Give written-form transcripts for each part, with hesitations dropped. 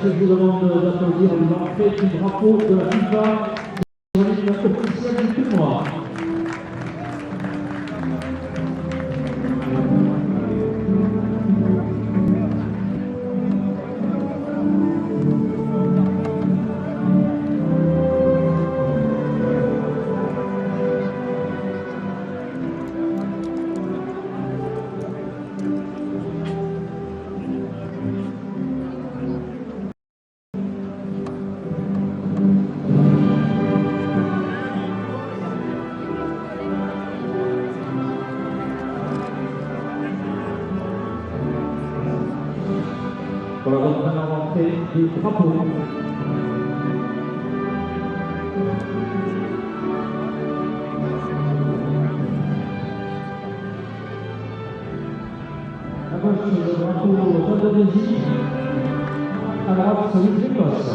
que je vous demande d'applaudir l'entrée du drapeau de la FIFA sur la ligne officielle du tournoi. Voilà donc maintenant l'entrée du drapeau. À gauche, le drapeau d'Indonésie. À droite, celui de l'Écosse.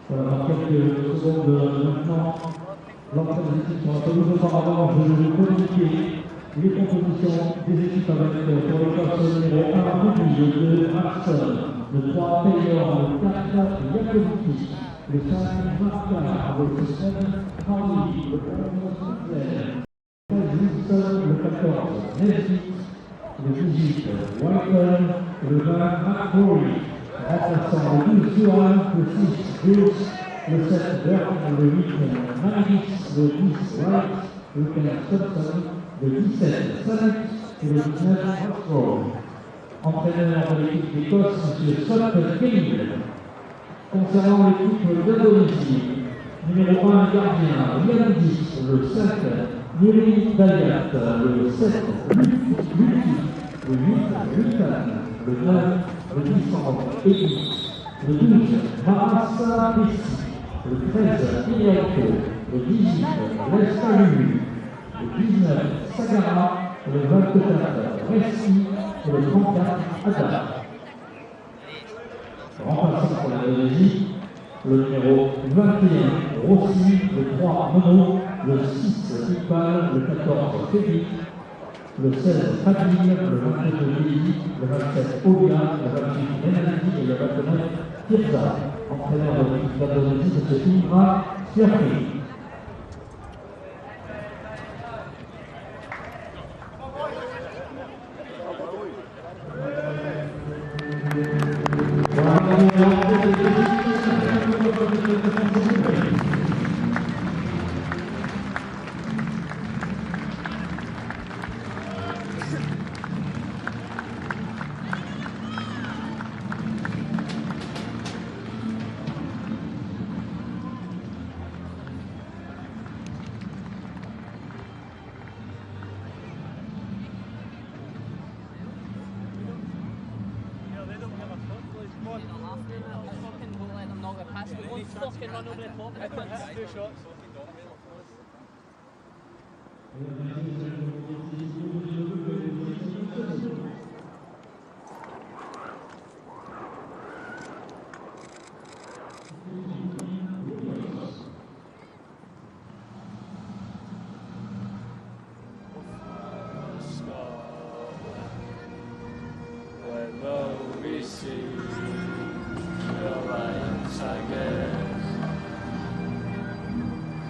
Voilà, dans quelques secondes maintenant, l'entrée des équipes sur la pelouse. Auparavant, je vais vous communiquer les compositions des équipes avec pour le poste numéro 1, Rudy, le 2, Maxson, le 3, Taylor, le 4, Yakoviti, le 5, Marca, le 7, Hardy, le 11, Sutler, Wilson, le 14, Nesbitt, le 18, Whiten, le 20, McCrory. Remplaçant le 12, Johan, le 6, Jules, le 7, Burke, le 8, Manix, le 10, Wright, le 15, Thompson, le 17, Sanek et le 19, Oxford. Entraîneur de l'équipe d'Écosse, M. Scott Kelly. Concernant l'équipe d'Indonésie, numéro 1, gardien, Yann 10, le 5, Nuri Dayat, le 7, Lucky, le 8, Lucan, le 9, le 10, Eli, le 12, Marassa Bessi, le 13, Iliaco, le 18, Lestalu, le 19, Sagara, le 24, Ressi et le 34, Adam. Remplaçant pour l'Indonésie, le numéro 21, Rossi, le 3, Mono, le 6, Iqbal, le 14, Félix, le 16, Fadil, le 22, Lili, le 27, Olia, le 28, Benaldi et le 29, Tirza. Entraîneur de l'équipe d'Indonésie, c'est ce Timra Surpris. Fucking run over the top. I couldn't do shots.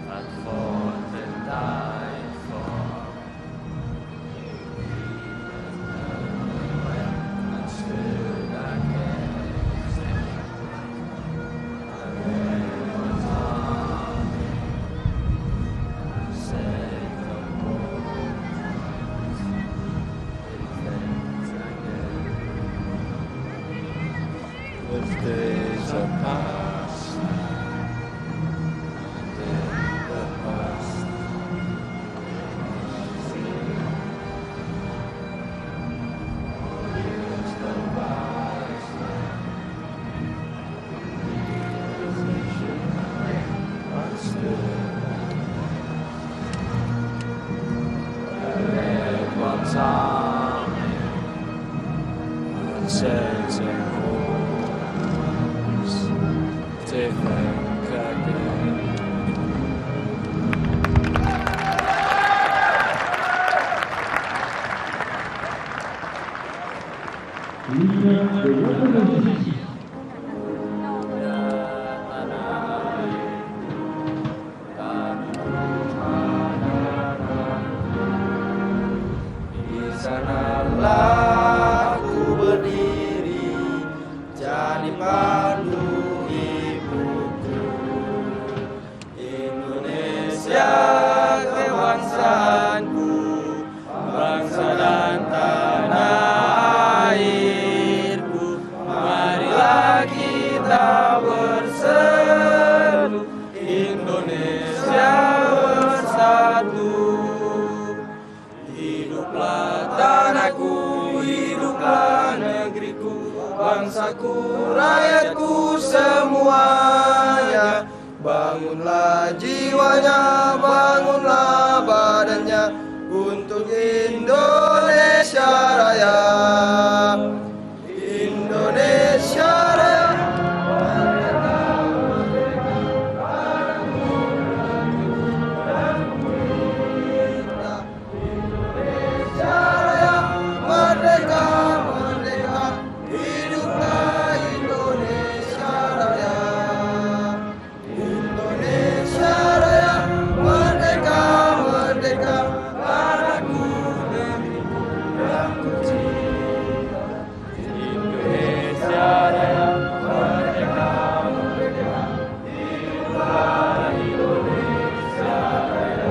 And fought and died for de l'Indonésie. Di sanalah ku berdiri, jadi pandu ibuku. Indonesia kebangsaanku, bangsa dan tanah airku. Marilah kita berseru, Indonesia bersatu. Hiduplah tanahku, hiduplah negeriku, bangsaku, rakyatku semuanya. Bangunlah jiwanya, bangunlah badannya, untuk Indonesia Raya. Indonesia Raya. Merdeka, merdeka, hiduplah Indonesia Raya. Indonesia Raya, merdeka, merdeka, tanahku, negeriku yang kucinta. Indonesia Raya, merdeka, merdeka, hiduplah Indonesia Raya.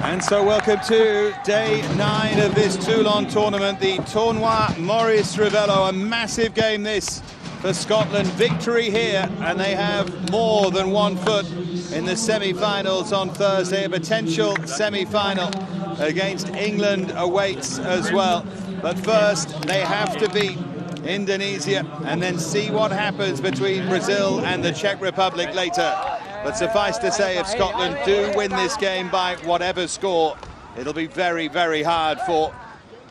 And so welcome to day 9 of this Toulon tournament, the Tournoi Maurice Ravello. A massive game this for Scotland. Victory here, and they have more than one foot in the semi-finals on Thursday. A potential semi-final against England awaits as well. But first, they have to beat Indonesia and then see what happens between Brazil and the Czech Republic later. But suffice to say, if Scotland do win this game by whatever score, it'll be very, very hard for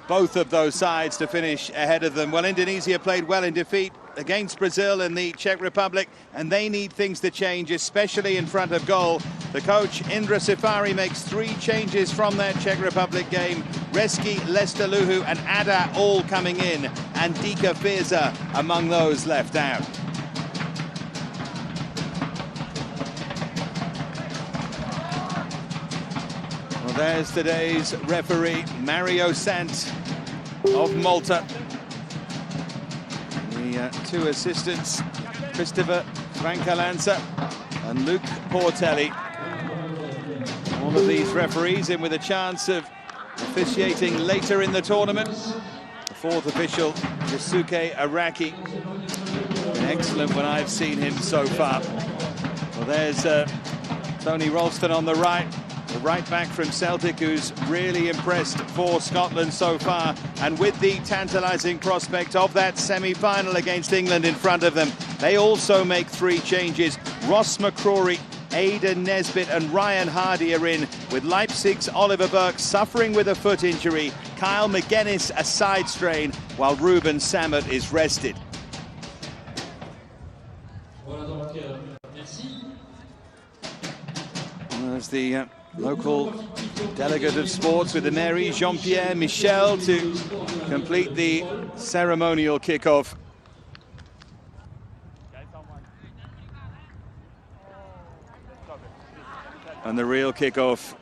both of those sides to finish ahead of them. Well, Indonesia played well in defeat against Brazil and the Czech Republic, and they need things to change, especially in front of goal. The coach, Indra Safari, makes 3 changes from that Czech Republic game. Reski, Lester Luhu and Ada all coming in, and Dika Firza among those left out. Well, there's today's referee, Mario Sant of Malta. The 2 assistants, Christopher Francalanza and Luke Portelli. All of these referees in with a chance of officiating later in the tournament. The 4th official, Yusuke Araki. Excellent when I've seen him so far. Well, there's Tony Ralston on the right back from Celtic, who's really impressed for Scotland so far, and with the tantalising prospect of that semi-final against England in front of them, they also make 3 changes. Ross McCrory, Aidan Nesbitt and Ryan Hardy are in, with Leipzig's Oliver Burke suffering with a foot injury, Kyle McGuinness a side strain, while Ruben Sammet is rested. There's the local delegate of sports with the mairie, Jean-Pierre Michel, to complete the ceremonial kickoff. And the real kickoff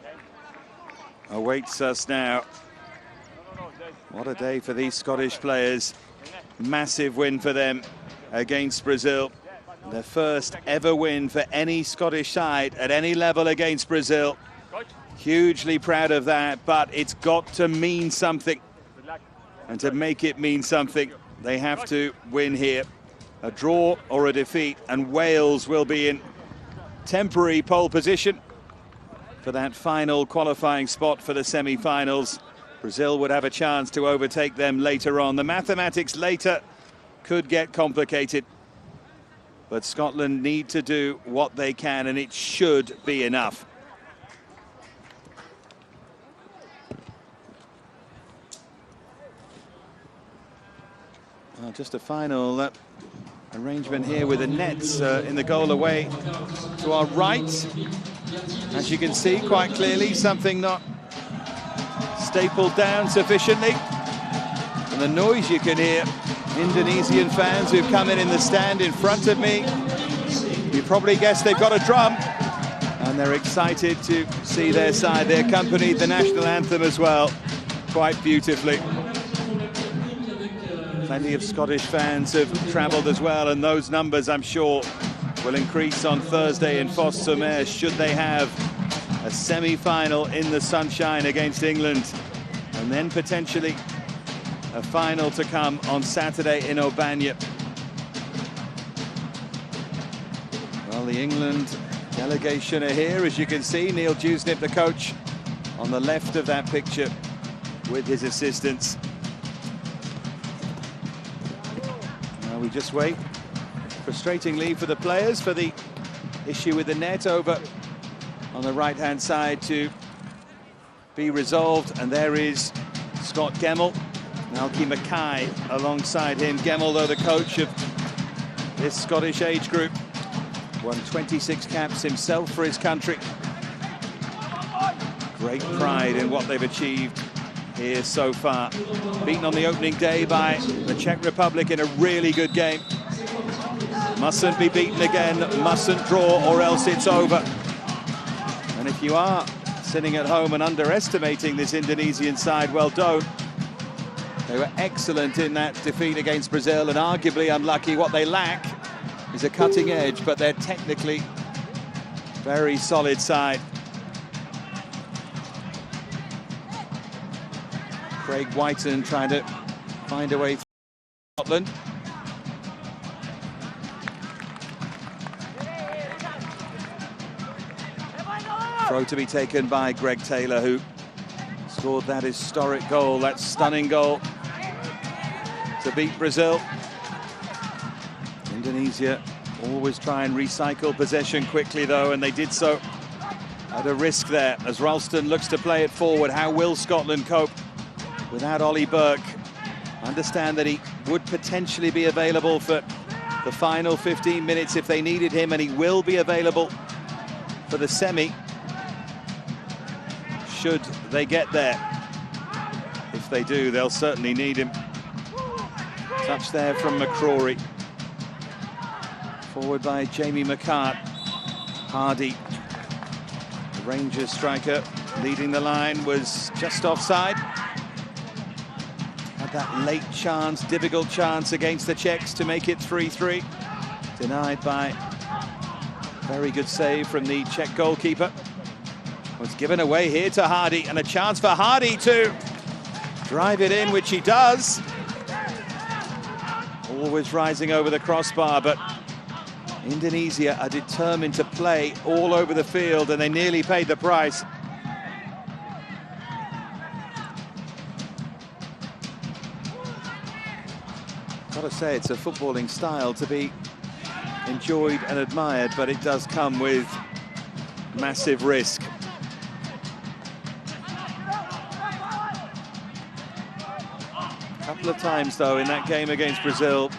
awaits us now. What a day for these Scottish players. Massive win for them against Brazil. Their first ever win for any Scottish side at any level against Brazil. Hugely proud of that, but it's got to mean something. And to make it mean something, they have to win here. A draw or a defeat, and Wales will be in temporary pole position for that final qualifying spot for the semi-finals. Brazil would have a chance to overtake them later on. The mathematics later could get complicated, but Scotland need to do what they can, and it should be enough. Well, just a final arrangement here with the nets in the goal away to our right. As you can see quite clearly, something not stapled down sufficiently. And the noise you can hear, Indonesian fans who've come in the stand in front of me. You probably guessed they've got a drum. And they're excited to see their side. They accompanied the national anthem as well, quite beautifully. Plenty of Scottish fans have travelled as well, and those numbers, I'm sure, will increase on Thursday in Fos-sur-Mer should they have a semi-final in the sunshine against England, and then potentially a final to come on Saturday in Aubagne. Well, the England delegation are here, as you can see. Neil Dewsnip, the coach, on the left of that picture with his assistants. Now we just wait, frustratingly for the players, for the issue with the net over on the right-hand side to be resolved. And there is Scott Gemmell, Malky Mackay alongside him. Gemmell, though, the coach of this Scottish age group, won 26 caps himself for his country. Great pride in what they've achieved here so far. Beaten on the opening day by the Czech Republic in a really good game. Mustn't be beaten again, mustn't draw, or else it's over. And if you are sitting at home and underestimating this Indonesian side, well, don't. They were excellent in that defeat against Brazil, and arguably unlucky. What they lack is a cutting edge, but they're technically very solid side. Craig Whiten trying to find a way through Scotland. Throw to be taken by Greg Taylor, who scored that historic goal, that stunning goal to beat Brazil. Indonesia always try and recycle possession quickly, though, and they did so at a risk there. As Ralston looks to play it forward, how will Scotland cope without Ollie Burke? Understand that he would potentially be available for the final 15 minutes if they needed him, and he will be available for the semi should they get there. If they do, they'll certainly need him. Touch there from McCrory. Forward by Jamie McCart. Hardy, the Rangers striker, leading the line, was just offside. Had that late chance, difficult chance against the Czechs to make it 3-3. Denied by very good save from the Czech goalkeeper. Was given away here to Hardy, and a chance for Hardy to drive it in, which he does. Always rising over the crossbar, but Indonesia are determined to play all over the field, and they nearly paid the price. Gotta say, it's a footballing style to be enjoyed and admired, but it does come with massive risk. A couple of times, though, in that game against Brazil,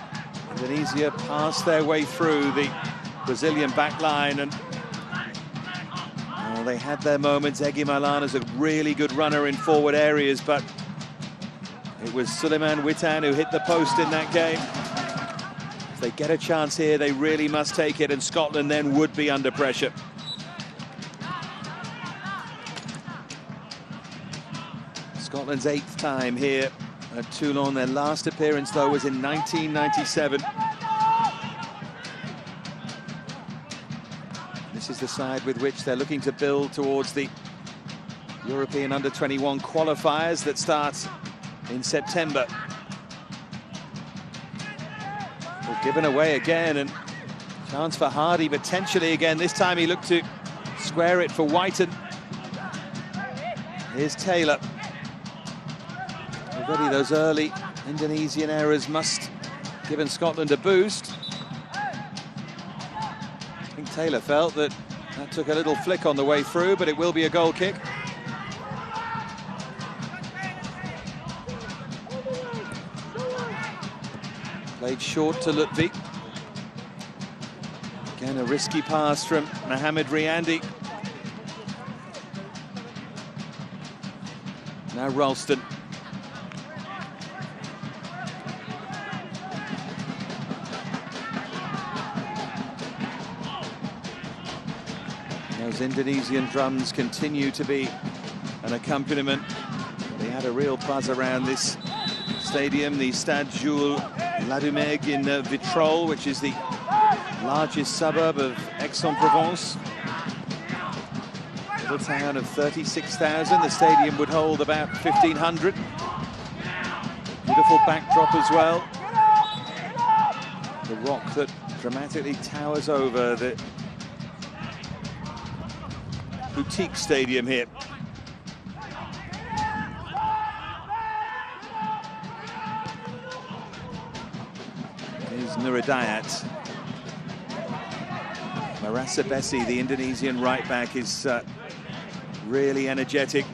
Indonesia passed their way through the Brazilian back line, and they had their moments. Egy Malan is a really good runner in forward areas, but it was Suleiman Witan who hit the post in that game. If they get a chance here, they really must take it, and Scotland then would be under pressure. Scotland's 8th time here at Toulon. Their last appearance, though, was in 1997. This is the side with which they're looking to build towards the European Under-21 qualifiers that start in September. Well, given away again, and chance for Hardy potentially again. This time he looked to square it for Whiten. Here's Taylor. Already those early Indonesian errors must have given Scotland a boost. I think Taylor felt that took a little flick on the way through, but it will be a goal kick. Played short to Lutfi. Again, a risky pass from Mohamed Riandi. Now Ralston. Those Indonesian drums continue to be an accompaniment. They had a real buzz around this stadium, the Stade Jules Ladumeg in Vitrolles, which is the largest suburb of Aix-en-Provence. Little town of 36,000. The stadium would hold about 1,500. Beautiful backdrop as well. The rock that dramatically towers over the boutique stadium here. Here's Nuridayat. Marasa Bessi, the Indonesian right back, is really energetic.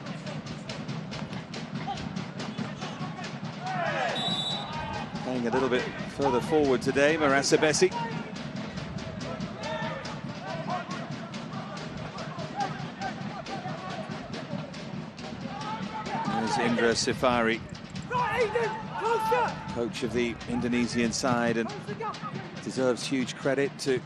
Playing a little bit further forward today, Marasa Bessi. There's Indra Safari, coach of the Indonesian side, and deserves huge credit to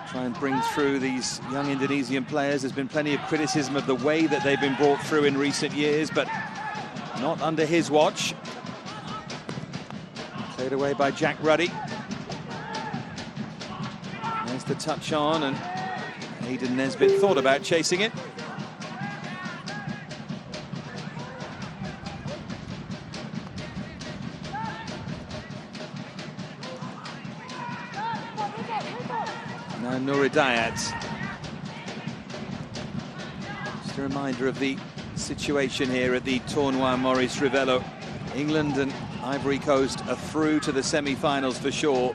try and bring through these young Indonesian players. There's been plenty of criticism of the way that they've been brought through in recent years, but not under his watch. Played away by Jack Ruddy. There's the touch on, and Aidan Nesbitt thought about chasing it. Now Nuridayat. Just a reminder of the situation here at the Tournoi Maurice Revello. England and Ivory Coast are through to the semi-finals for sure.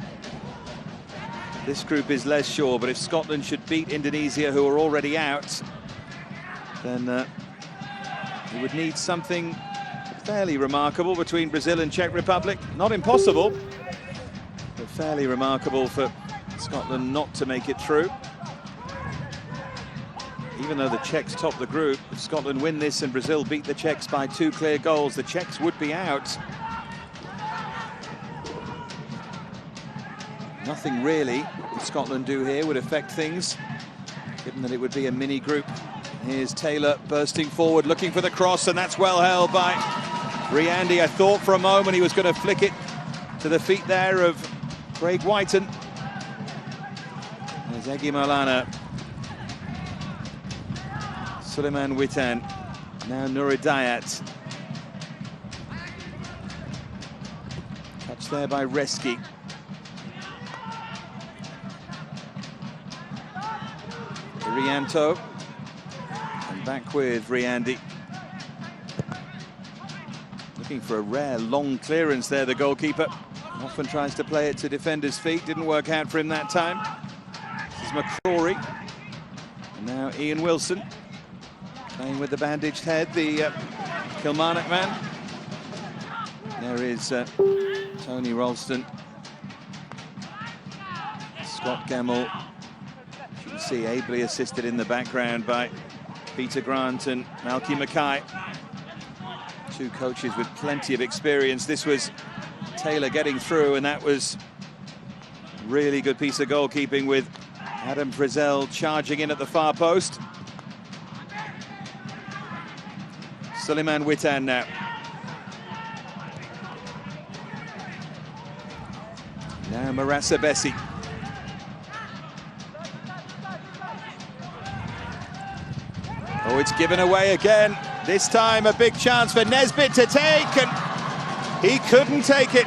This group is less sure, but if Scotland should beat Indonesia, who are already out, then we would need something fairly remarkable between Brazil and Czech Republic. Not impossible, but fairly remarkable for Scotland not to make it through. Even though the Czechs top the group, if Scotland win this and Brazil beat the Czechs by 2 clear goals, the Czechs would be out. Nothing really that Scotland do here would affect things, given that it would be a mini group. Here's Taylor bursting forward, looking for the cross, and that's well held by Riandy. I thought for a moment he was going to flick it to the feet there of Craig Whiten. There's Egi Maulana. Suleiman Witan. Now Nuridayat. Touch there by Reski. Irianto. And back with Riandy. Looking for a rare long clearance there, the goalkeeper. Often tries to play it to defenders' feet. Didn't work out for him that time. This is McCrory. And now Ian Wilson. Playing with the bandaged head, the Kilmarnock man. There is Tony Ralston. Scott Gemmell. You can see ably assisted in the background by Peter Grant and Malky Mackay. Two coaches with plenty of experience. This was Taylor getting through, and that was really good piece of goalkeeping with Adam Frizzell charging in at the far post. Suleiman Witan now. Now Marasa Bessi. Oh, it's given away again. This time a big chance for Nesbitt to take, and he couldn't take it.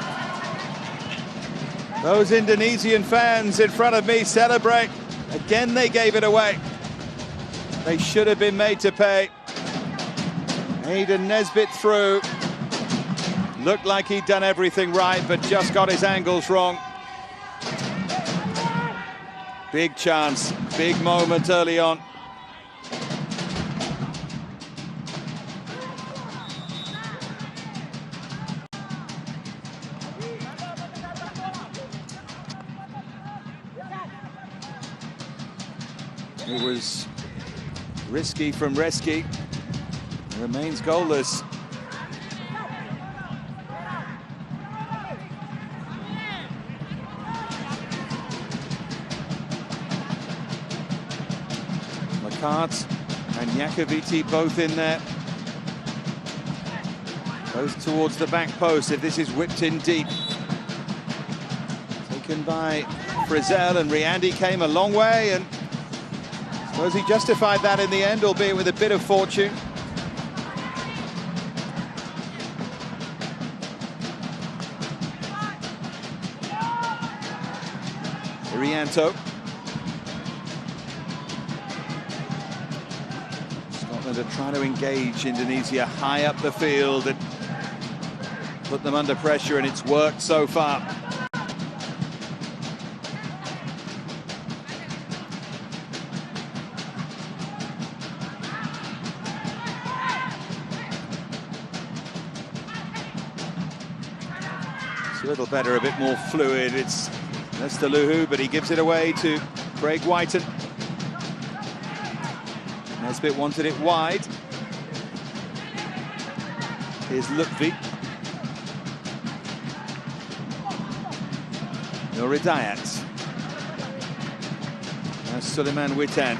Those Indonesian fans in front of me celebrate. Again, they gave it away. They should have been made to pay. Aidan Nesbitt through. Looked like he'd done everything right, but just got his angles wrong. Big chance, big moment early on. It was risky from Reski. Remains goalless. McCart and Jakoviti both in there. Both towards the back post if this is whipped in deep. Taken by Frizzell, and Riandi came a long way, and I suppose he justified that in the end, albeit with a bit of fortune. Irianto. Scotland are trying to engage Indonesia high up the field and put them under pressure, and it's worked so far. It's a little better, a bit more fluid. It's Nestaluhu, but he gives it away to Craig Whiten. Nesbitt wanted it wide. Here's Lutfi. Nuridayat. Now Suleiman Witan.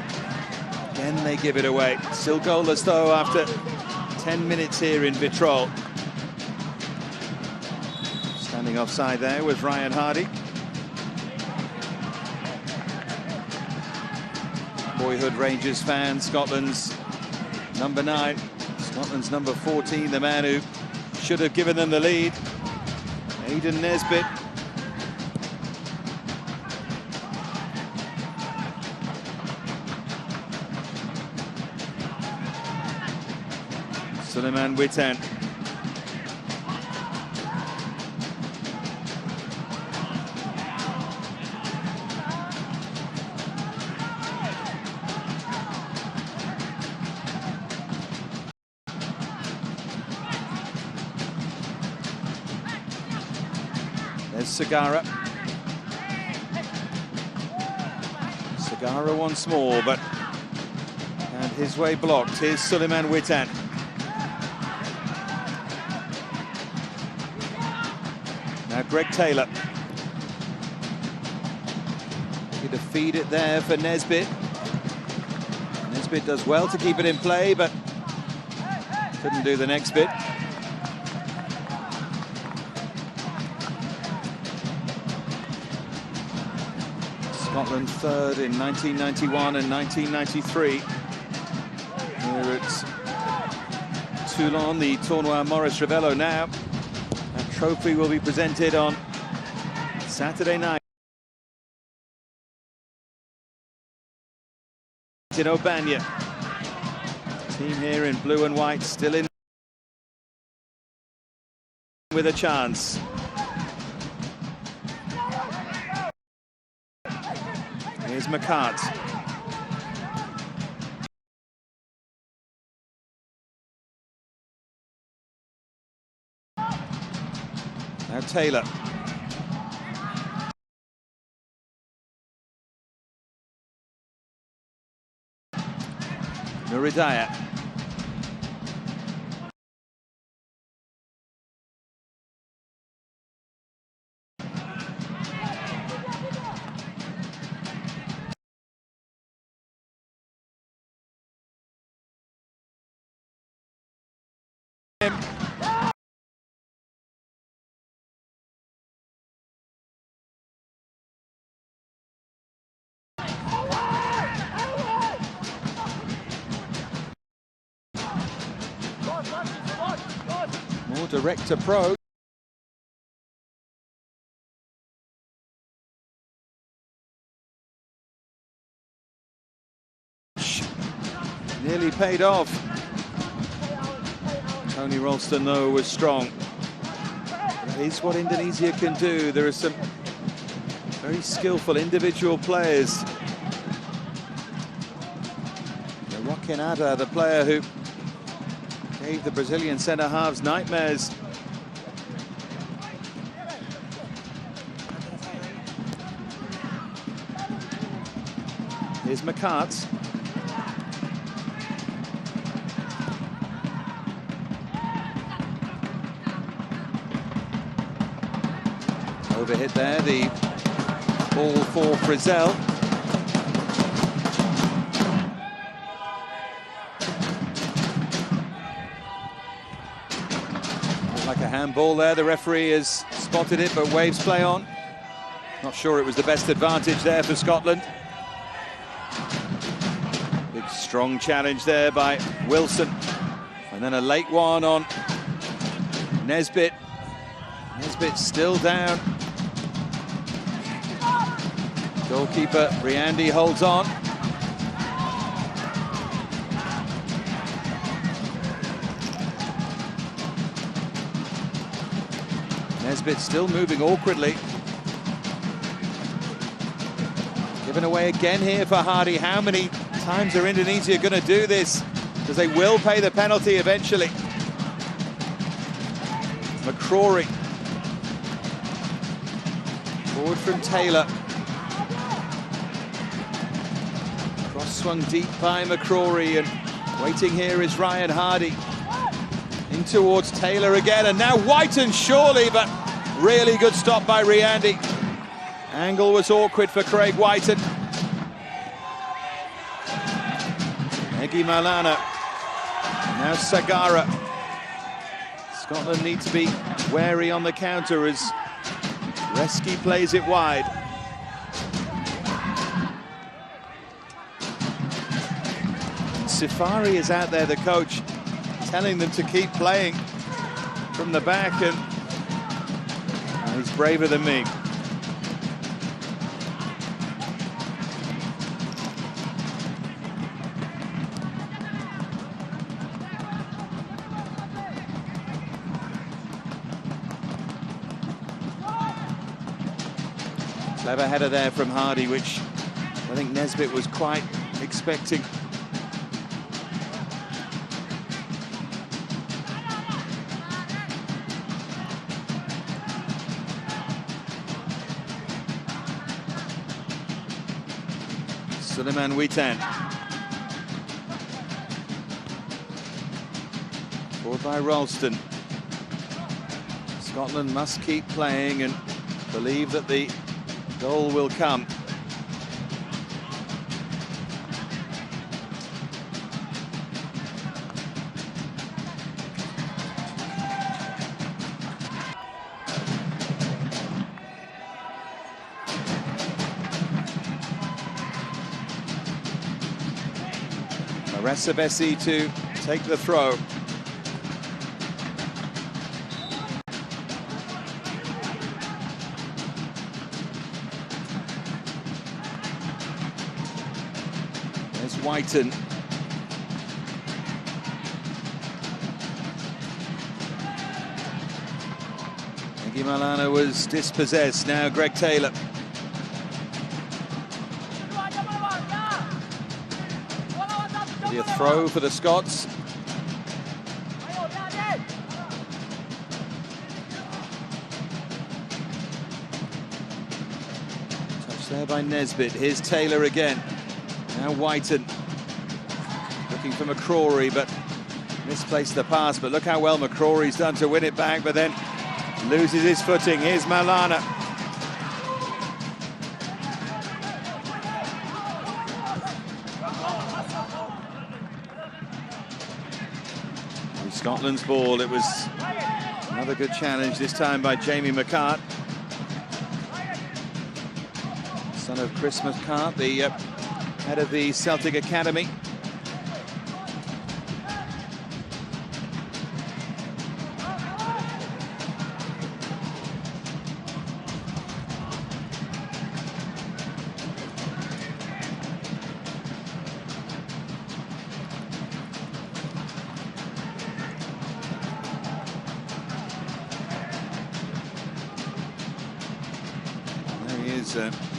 Again they give it away. Still goalless though after 10 minutes here in Vitrol. Standing offside there was Ryan Hardy. Boyhood Rangers fan, Scotland's number 9, Scotland's number 14, the man who should have given them the lead, Aidan Nesbitt. Suleiman Witan. There's Sagara. Sagara once more, but and his way blocked. Here's Suleiman Witan. Now Greg Taylor. Going to feed it there for Nesbitt. Nesbitt does well to keep it in play, but couldn't do the next bit. Scotland third in 1991 and 1993. Here at Toulon, the Tournoi Maurice Revello now. That trophy will be presented on Saturday night in Aubagne. Team here in blue and white still in with a chance. Here's McCart. Now Taylor. Nuridayat. More direct approach. Nearly paid off. Tony Ralston, though, was strong. That is what Indonesia can do. There are some very skillful individual players. Roquenada, the player who gave the Brazilian centre-halves nightmares. Here's McCart. Overhit there, the ball for Frizzell. Like a handball there, the referee has spotted it, but waves play on. Not sure it was the best advantage there for Scotland. Big strong challenge there by Wilson. And then a late one on Nesbitt. Nesbitt still down. Goalkeeper Riandi holds on. Nesbitt still moving awkwardly. Given away again here for Hardy. How many times are Indonesia going to do this? Because they will pay the penalty eventually. McCrory. Forward from Taylor. Cross swung deep by McCrory, and waiting here is Ryan Hardy. In towards Taylor again, and now Whiten surely, but really good stop by Riandi. Angle was awkward for Craig Whiten. Egi Malana. Now Sagara. Scotland need to be wary on the counter as Reski plays it wide. Safari is out there, the coach, telling them to keep playing from the back, and he's braver than me. Clever header there from Hardy, which I think Nesbitt was quite expecting. Suleiman Witan. Forward by Ralston. Scotland must keep playing and believe that the goal will come. Resavesi to take the throw. There's Whiten. Egi Malana was dispossessed. Now Greg Taylor. A throw for the Scots. Touch there by Nesbitt. Here's Taylor again. Now Whiten. Looking for McCrory, but misplaced the pass. But look how well McCrory's done to win it back, but then loses his footing. Here's Malana. Scotland's ball. It was another good challenge, this time by Jamie McCart. Son of Chris McCart, the head of the Celtic Academy.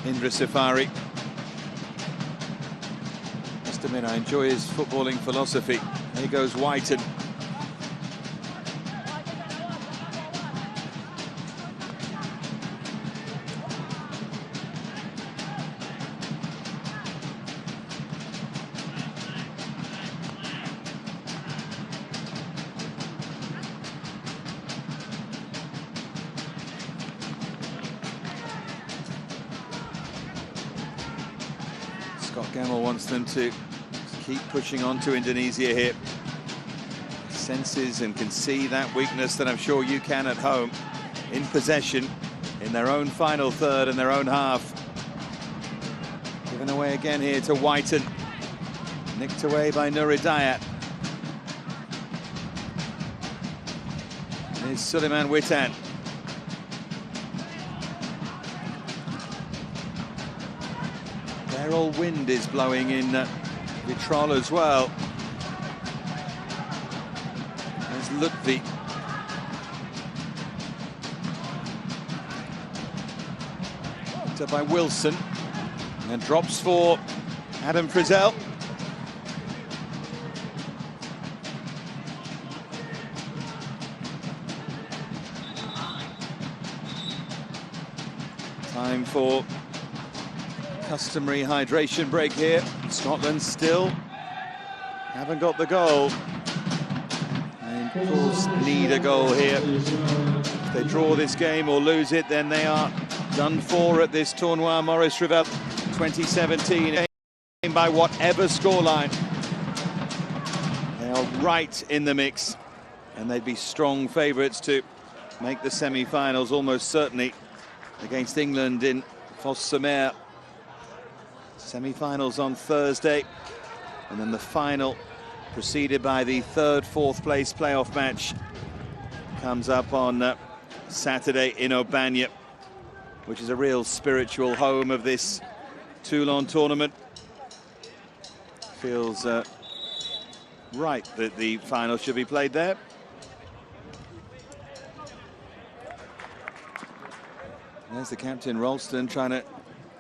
Indra Safari. Must admit, I enjoy his footballing philosophy. Here goes Whiten. Scott Gamble wants them to keep pushing on to Indonesia here. Senses and can see that weakness that I'm sure you can at home. In possession, in their own final third and their own half. Given away again here to Whiten. Nicked away by Nuridayat. Here's Suleiman Witan. Barrel wind is blowing in Vitrol as well. There's Lutfi. Picked up by Wilson. And drops for Adam Frizzell. Time for customary hydration break here. Scotland still haven't got the goal. And of course need a goal here. If they draw this game or lose it, then they are done for at this tournoi. Maurice Ravel 2017 by whatever scoreline. They are right in the mix, and they'd be strong favourites to make the semi-finals almost certainly against England in Fos-sur-Mer. Semi-finals on Thursday, and then the final, preceded by the third, fourth place playoff match, comes up on Saturday in Aubagne, which is a real spiritual home of this Toulon tournament. Feels right that the final should be played there. There's the captain, Ralston, trying to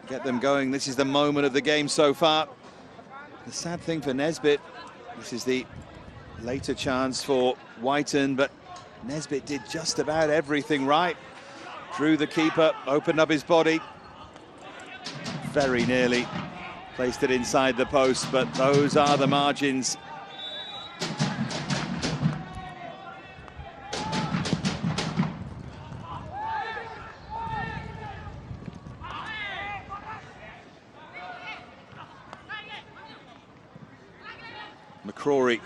get them going. This is the moment of the game so far. The sad thing for Nesbitt, this is the later chance for Whiten, but Nesbitt did just about everything right. Drew the keeper, opened up his body. Very nearly placed it inside the post, but those are the margins. McCrory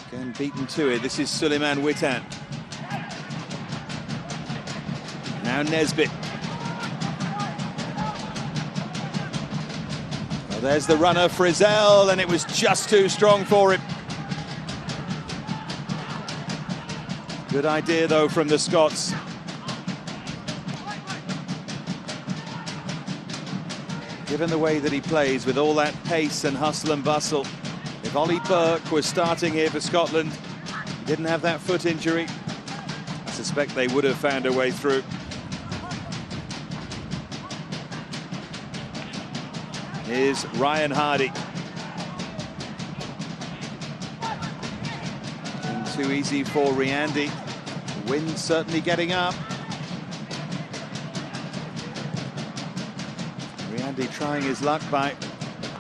again beaten to it. This is Suleiman Witan. Now Nesbitt. Well, there's the runner, Frizzell, and it was just too strong for him. Good idea, though, from the Scots. Given the way that he plays, with all that pace and hustle and bustle, if Ollie Burke was starting here for Scotland, he didn't have that foot injury, I suspect they would have found a way through. Here's Ryan Hardy. And too easy for Riandy. Wind certainly getting up. Riandy trying his luck by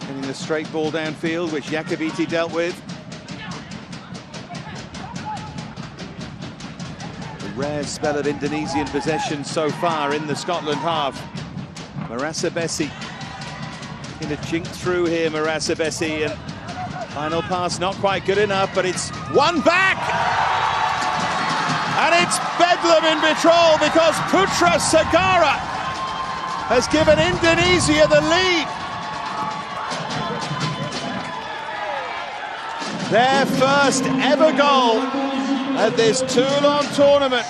getting the straight ball downfield, which Jakabiti dealt with. A rare spell of Indonesian possession so far in the Scotland half. Marassa Bessi going to jink through here, Marassa Bessi, and final pass not quite good enough, but it's one back! And it's bedlam in Vitrol because Putra Sagara has given Indonesia the lead. Their first ever goal at this Toulon tournament.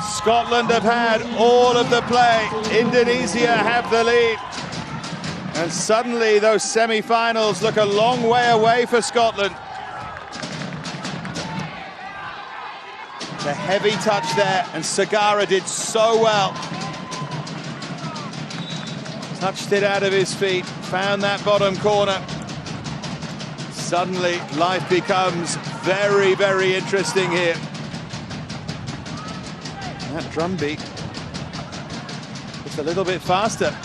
Scotland have had all of the play. Indonesia have the lead. And suddenly those semi-finals look a long way away for Scotland. The heavy touch there, and Sagara did so well. Touched it out of his feet, found that bottom corner. Suddenly, life becomes very, very interesting here. That drum beat just a little bit faster.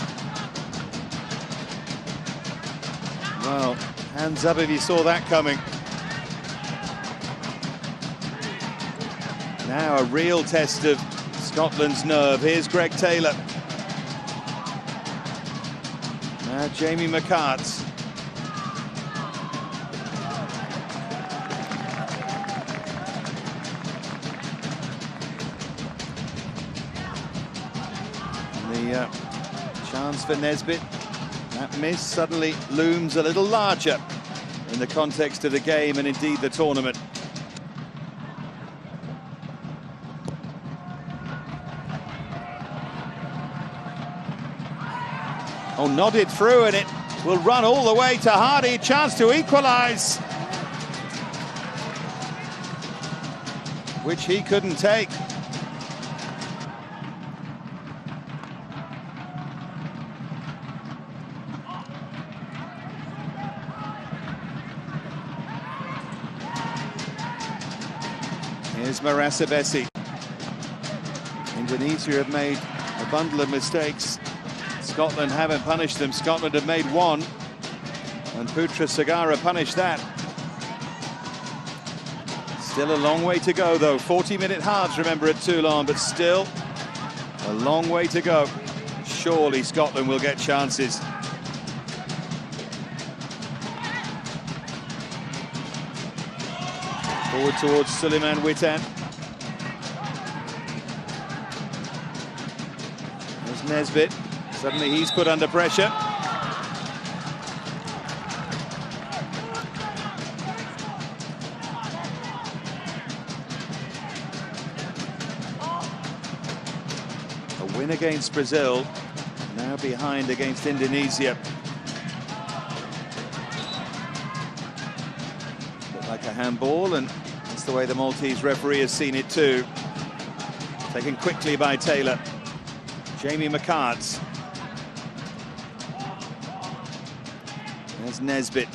Well, hands up if you saw that coming. Now a real test of Scotland's nerve. Here's Greg Taylor. Now Jamie McCart. The chance for Nesbitt. That miss suddenly looms a little larger in the context of the game and indeed the tournament. Oh, nodded through, and it will run all the way to Hardy. Chance to equalise, which he couldn't take. Here's Marasabesi. Indonesia have made a bundle of mistakes. Scotland haven't punished them. Scotland have made one, and Putra Sagara punished that. Still a long way to go, though. 40-minute halves, remember, at Toulon, but still a long way to go. Surely Scotland will get chances. Forward towards Suleiman Witan. There's Nesbitt. Suddenly he's put under pressure. A win against Brazil, now behind against Indonesia. Looked like a handball, and that's the way the Maltese referee has seen it too. Taken quickly by Taylor. Jamie McCart. There's Nesbitt.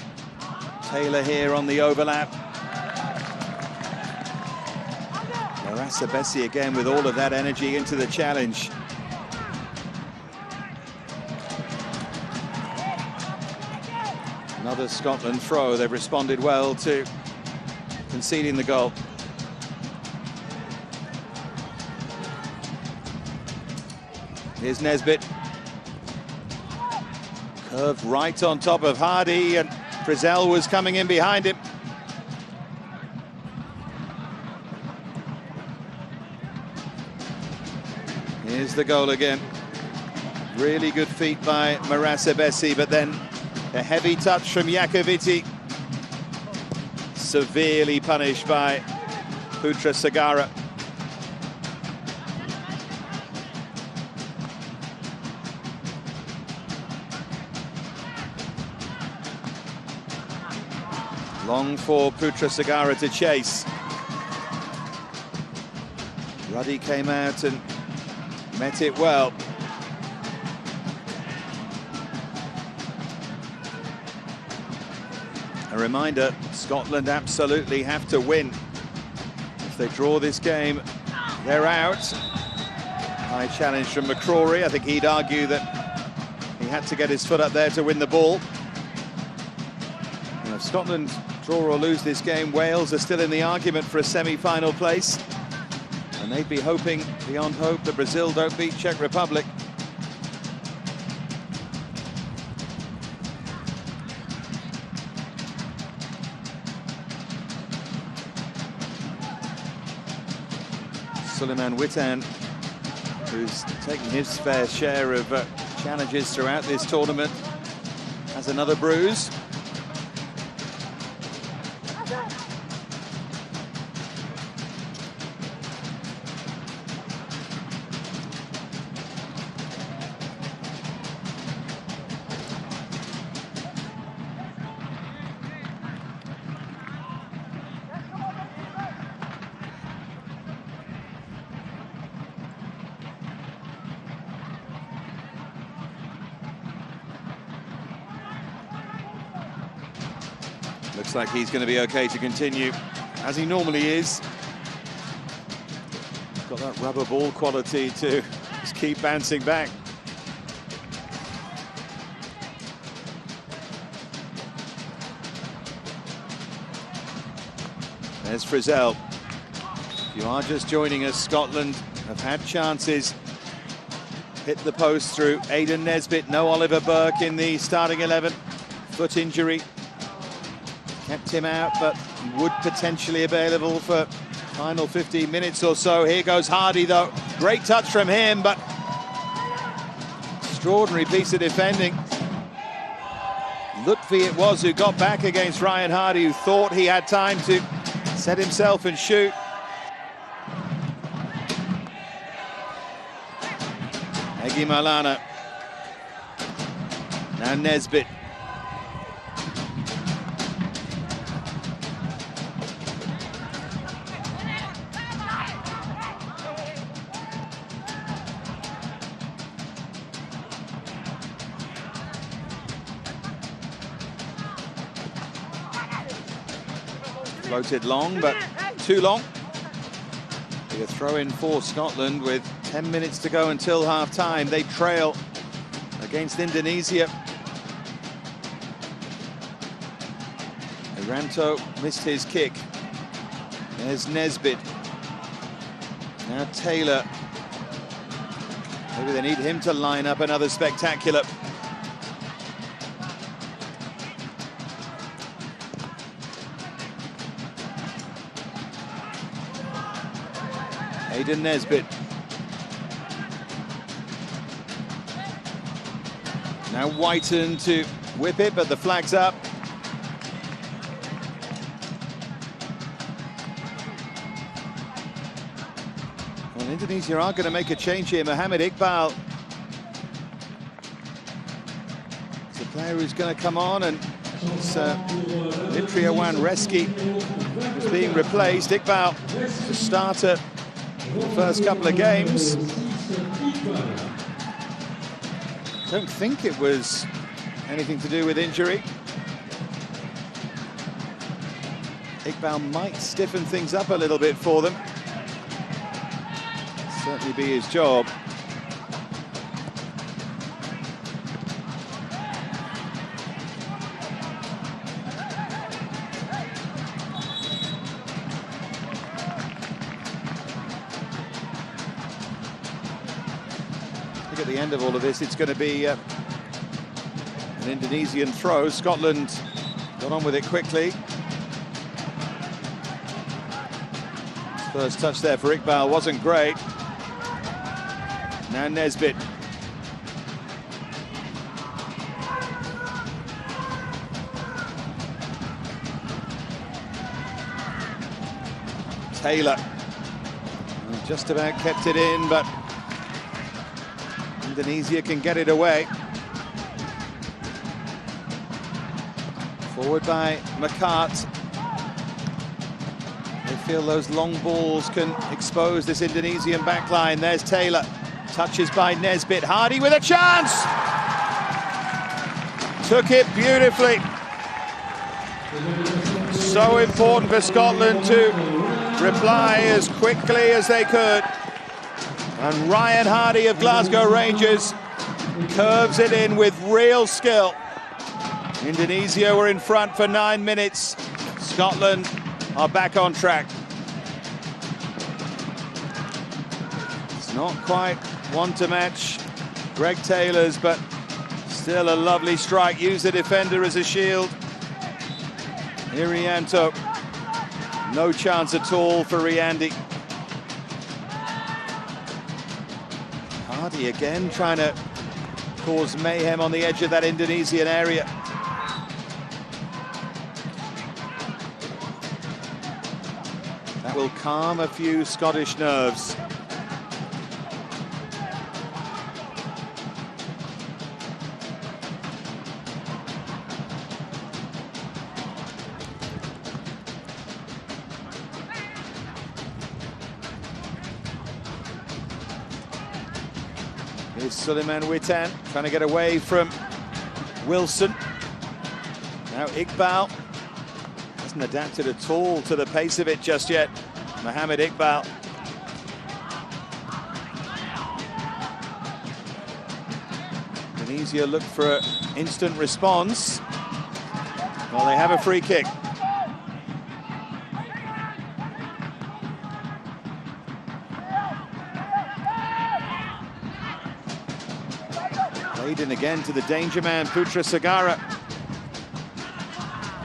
Taylor here on the overlap. Marasabesi again with all of that energy into the challenge. Another Scotland throw. They've responded well to conceding the goal. Here's Nesbitt. Curved right on top of Hardy, and Frizzell was coming in behind him. Here's the goal again. Really good feet by Marasabesi, but then a heavy touch from Iacovitti. Severely punished by Putra Sagara. Long for Putra Sagara to chase. Ruddy came out and met it well. A reminder, Scotland absolutely have to win. If they draw this game, they're out. High challenge from McCrory. I think he'd argue that he had to get his foot up there to win the ball. If Scotland draw or lose this game, Wales are still in the argument for a semi-final place, and they'd be hoping beyond hope that Brazil don't beat Czech Republic. Suleiman Witan, who's taken his fair share of challenges throughout this tournament, has another bruise. Looks like he's going to be okay to continue, as he normally is. Got that rubber ball quality to just keep bouncing back. There's Frizzell. If you are just joining us, Scotland have had chances hit the post through Aidan Nesbitt. No Oliver Burke in the starting 11. Foot injury kept him out, but would potentially available for final 15 minutes or so. Here goes Hardy, though. Great touch from him, but extraordinary piece of defending. Lutfi it was who got back against Ryan Hardy, who thought he had time to set himself and shoot. Egi Malana. Now Nesbitt. Floated long, but too long. Be a throw in for Scotland with 10 minutes to go until half-time. They trail against Indonesia. Iranto missed his kick. There's Nesbitt. Now Taylor. Maybe they need him to line up another spectacular. Aidan Nesbitt. Now Whiten to whip it, but the flag's up. Well, Indonesia are going to make a change here. Mohamed Iqbal is the player who's going to come on, and it's Fitriawan Reski is being replaced. Iqbal, the starter the first couple of games. Don't think it was anything to do with injury. Iqbal might stiffen things up a little bit for them. Certainly be his job. At the end of all of this, it's going to be an Indonesian throw. Scotland got on with it quickly. First touch there for Iqbal wasn't great. Now Nesbitt. Taylor just about kept it in, but Indonesia can get it away. Forward by McCart. They feel those long balls can expose this Indonesian backline. There's Taylor. Touches by Nesbitt. Hardy with a chance! Took it beautifully. So important for Scotland to reply as quickly as they could. And Ryan Hardy of Glasgow Rangers curves it in with real skill. Indonesia were in front for 9 minutes. Scotland are back on track. It's not quite one to match Greg Taylor's, but still a lovely strike. Use the defender as a shield. Irianto. No chance at all for Riandi. Hardy again trying to cause mayhem on the edge of that Indonesian area. That will calm a few Scottish nerves. Here's Suleiman Witan trying to get away from Wilson. Now Iqbal hasn't adapted at all to the pace of it just yet. Mohamed Iqbal. Indonesia look for an instant response. Well, they have a free kick. Played in again to the danger man, Putra Sagara.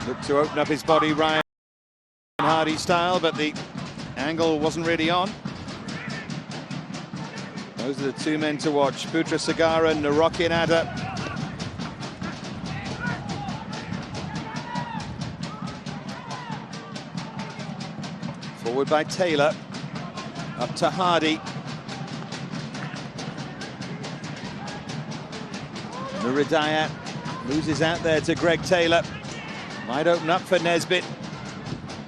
Looked to open up his body, Ryan Hardy style, but the angle wasn't really on. Those are the two men to watch, Putra Sagara and Narokin Ada. Forward by Taylor, up to Hardy. Nuridayat loses out there to Greg Taylor. Might open up for Nesbitt.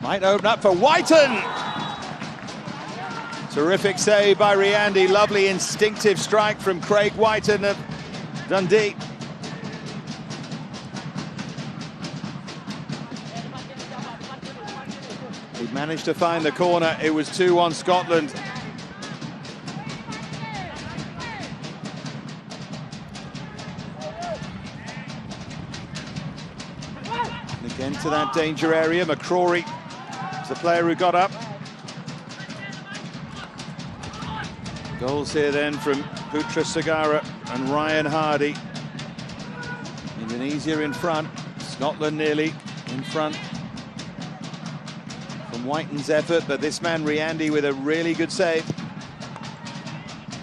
Might open up for Whiten. Terrific save by Riandi. Lovely instinctive strike from Craig Whiten of Dundee. He managed to find the corner. It was 2-1 Scotland. Again to that danger area. McCrory is the player who got up. Goals here then from Putra Sagara and Ryan Hardy. Indonesia in front. Scotland nearly in front from Whiten's effort, but this man Riandi with a really good save.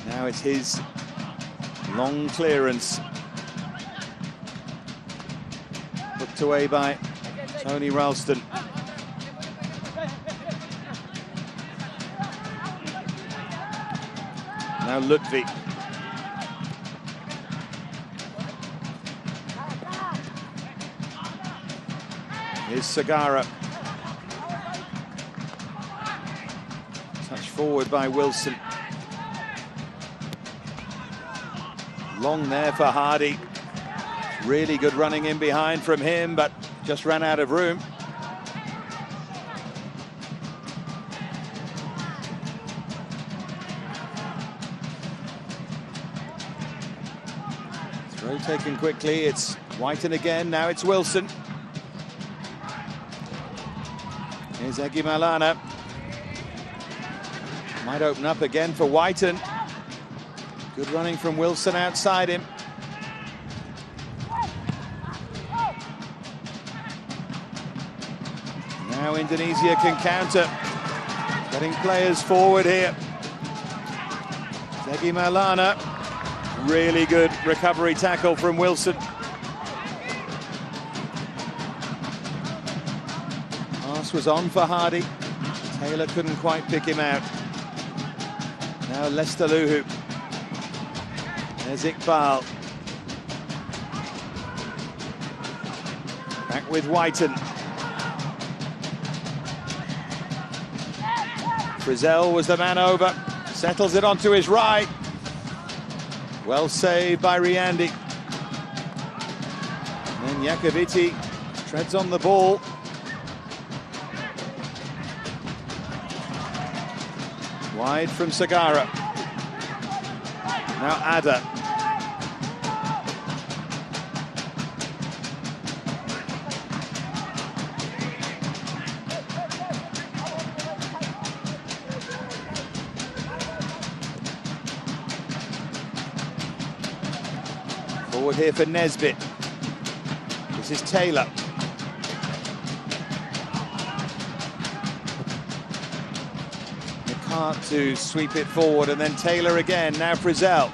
Now it's his long clearance. Hooked away by Tony Ralston. Now Lutfi. Here's Sagara. Touch forward by Wilson. Long there for Hardy. Really good running in behind from him, but just ran out of room. Throw taken quickly. It's Whiten again. Now it's Wilson. Here's Egi Malana. Might open up again for Whiten. Good running from Wilson outside him. Now Indonesia can counter. Getting players forward here. Egi Malana. Really good recovery tackle from Wilson. Pass was on for Hardy. Taylor couldn't quite pick him out. Now Lester Luhu. There's Iqbal. Back with Whiten. Frizzell was the man over. Settles it onto his right. Well saved by Riandi. And then Jakaviti treads on the ball. Wide from Sagara. Now Ada. Forward here for Nesbitt. This is Taylor. McCart to sweep it forward, and then Taylor again. Now Frizzell.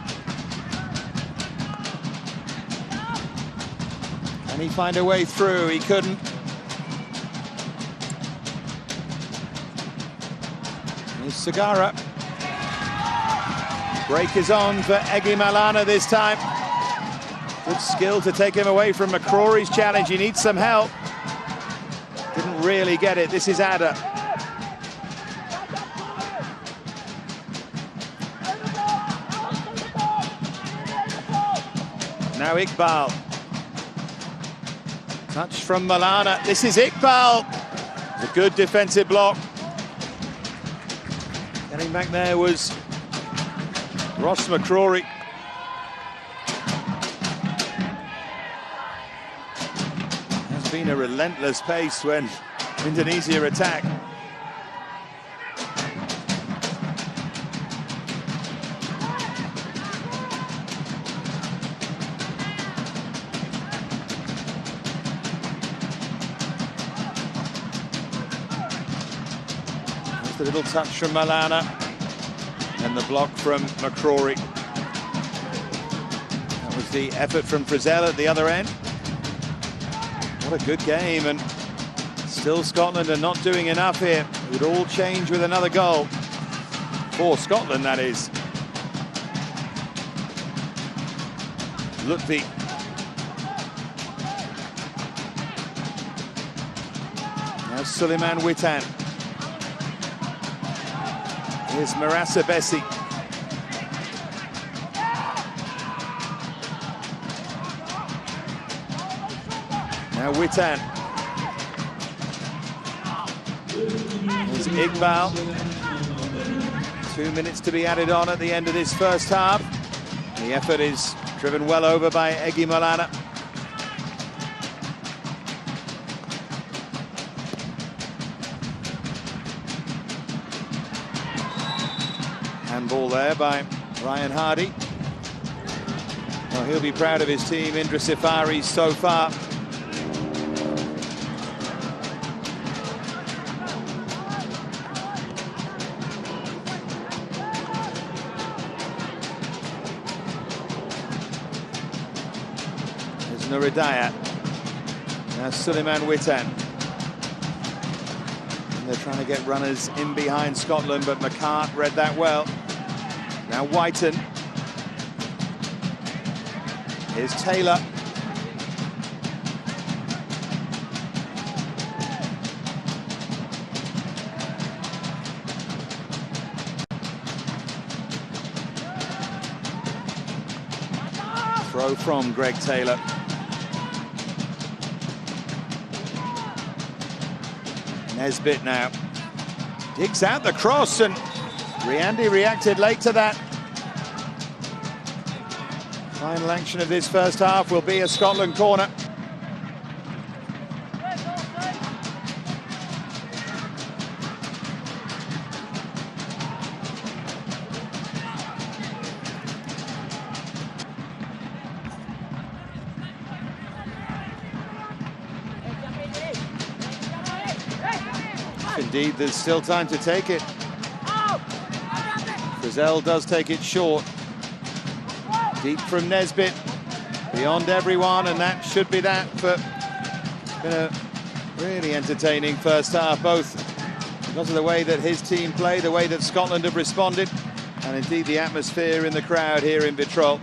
Can he find a way through? He couldn't. Here's Sagara. Break is on for Egi Malana this time. Good skill to take him away from McCrory's challenge. He needs some help. Didn't really get it. This is Ada. Now Iqbal. Touch from Malana. This is Iqbal. A good defensive block. Getting back there was Ross McCrory. Has been a relentless pace when Indonesia attack. Just a little touch from Malana. And the block from McCrory. That was the effort from Frizzell at the other end. What a good game, and still Scotland are not doing enough here. It would all change with another goal. For Scotland, that is. Lutfi. Now Suleiman Witan. Here's Marassa Bessi. Now Witan. There's Iqbal. 2 minutes to be added on at the end of this first half. The effort is driven well over by Egi Malana. Handball there by Ryan Hardy. Well, he'll be proud of his team, Indra Safari, so far. There's Nuridayat. Now Suleiman Witan. And they're trying to get runners in behind Scotland, but McCart read that well. Now Whiten. Here's Taylor. Throw from Greg Taylor. Nesbitt now. Digs out the cross, and Riandi reacted late to that. Final action of this first half will be a Scotland corner. Indeed, there's still time to take it. Frizzell does take it short. Deep from Nesbitt, beyond everyone, and that should be that. But it's been a really entertaining first half, both because of the way that his team played, the way that Scotland have responded, and indeed the atmosphere in the crowd here in Vitrolles.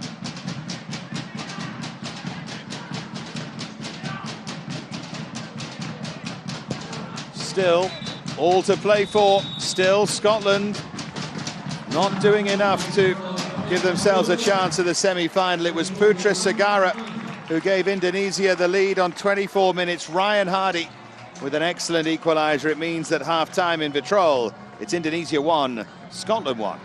Still, all to play for. Still, Scotland not doing enough to give themselves a chance at the semi-final. It was Putra Sagara who gave Indonesia the lead on 24 minutes. Ryan Hardy with an excellent equaliser. It means that half-time in Vitrolles, it's Indonesia 1, Scotland 1.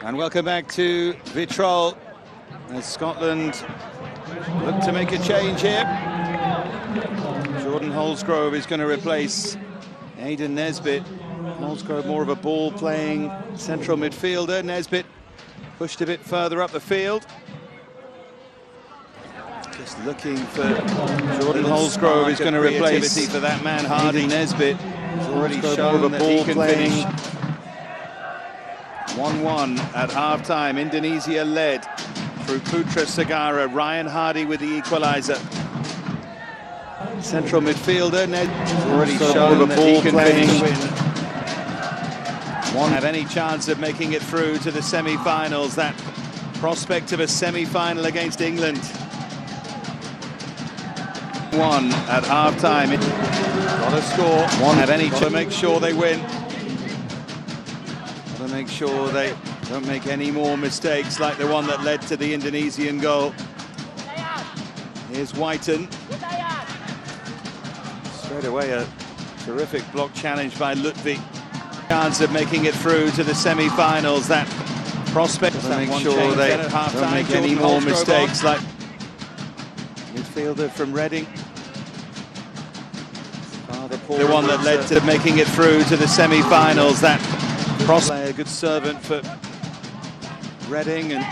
And welcome back to Vitrol as Scotland look to make a change here. Jordan Holsgrove is going to replace Aidan Nesbitt. Holsgrove more of a ball-playing central midfielder. Nesbitt pushed a bit further up the field. Just looking for Jordan Holsgrove is going to replace for that man Hardy. Nesbitt has already shown that he can finish. 1-1 at half-time. Indonesia led through Putra Sagara. Ryan Hardy with the equaliser. Central midfielder has already shown that he can finish. Won't have any chance of making it through to the semi-finals. That prospect of a semi-final against England. 1 at half-time. Got to score. Won't have any chance to make sure they win. Got to make sure they don't make any more mistakes like the one that led to the Indonesian goal. Here's Whiten. Straight away a terrific block challenge by Lutfi. Chance of making it through to the semi-finals. That prospect to make sure they don't make any more mistakes like midfielder from Reading. The one that led to making it through to the semi-finals. That prospect, a good servant for Reading, and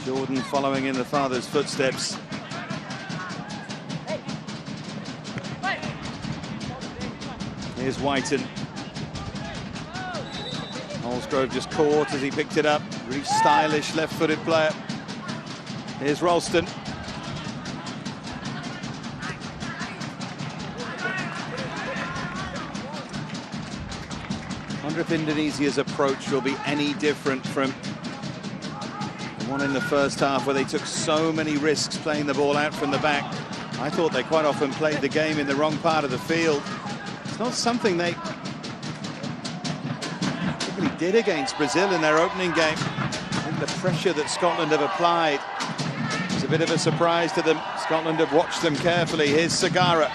Jordan following in the father's footsteps. Here's Whiten. Holsgrove just caught as he picked it up. Really stylish left-footed player. Here's Ralston. I wonder if Indonesia's approach will be any different from the one in the first half where they took so many risks playing the ball out from the back. I thought they quite often played the game in the wrong part of the field. It's not something they really did against Brazil in their opening game. I think the pressure that Scotland have applied is a bit of a surprise to them. Scotland have watched them carefully. Here's Sagara.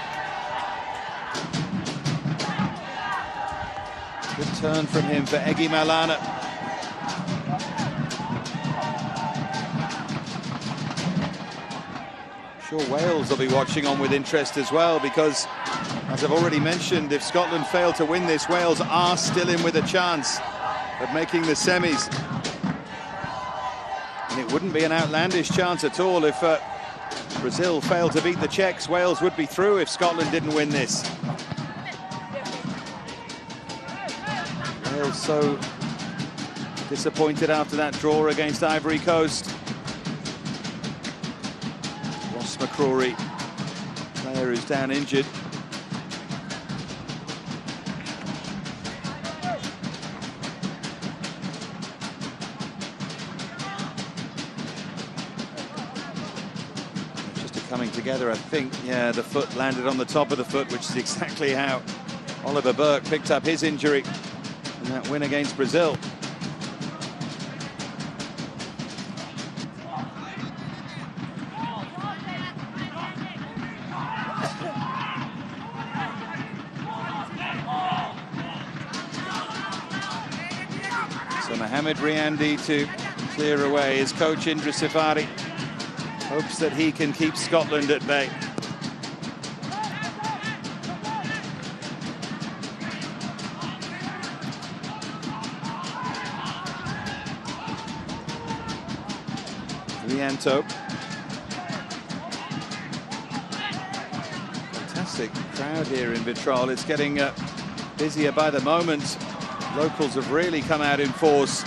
Good turn from him for Egy Maulana. Sure Wales will be watching on with interest as well, because as I've already mentioned, if Scotland fail to win this, Wales are still in with a chance of making the semis. And it wouldn't be an outlandish chance at all if Brazil failed to beat the Czechs. Wales would be through if Scotland didn't win this. Wales so disappointed after that draw against Ivory Coast. Ross McCrory, player who's down injured. Coming together, I think. Yeah, the foot landed on the top of the foot, which is exactly how Oliver Burke picked up his injury in that win against Brazil. So Mohamed Riandi to clear away. His coach Indra Safari hopes that he can keep Scotland at bay. Rianto. Fantastic crowd here in Vitrol. It's getting busier by the moment. Locals have really come out in force.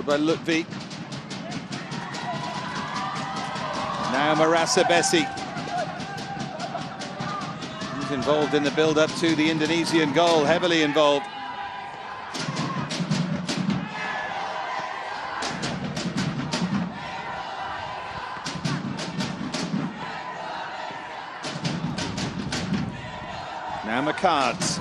By Lutfi. Now Marasa Bessi. He's involved in the build-up to the Indonesian goal, heavily involved. Now McCards.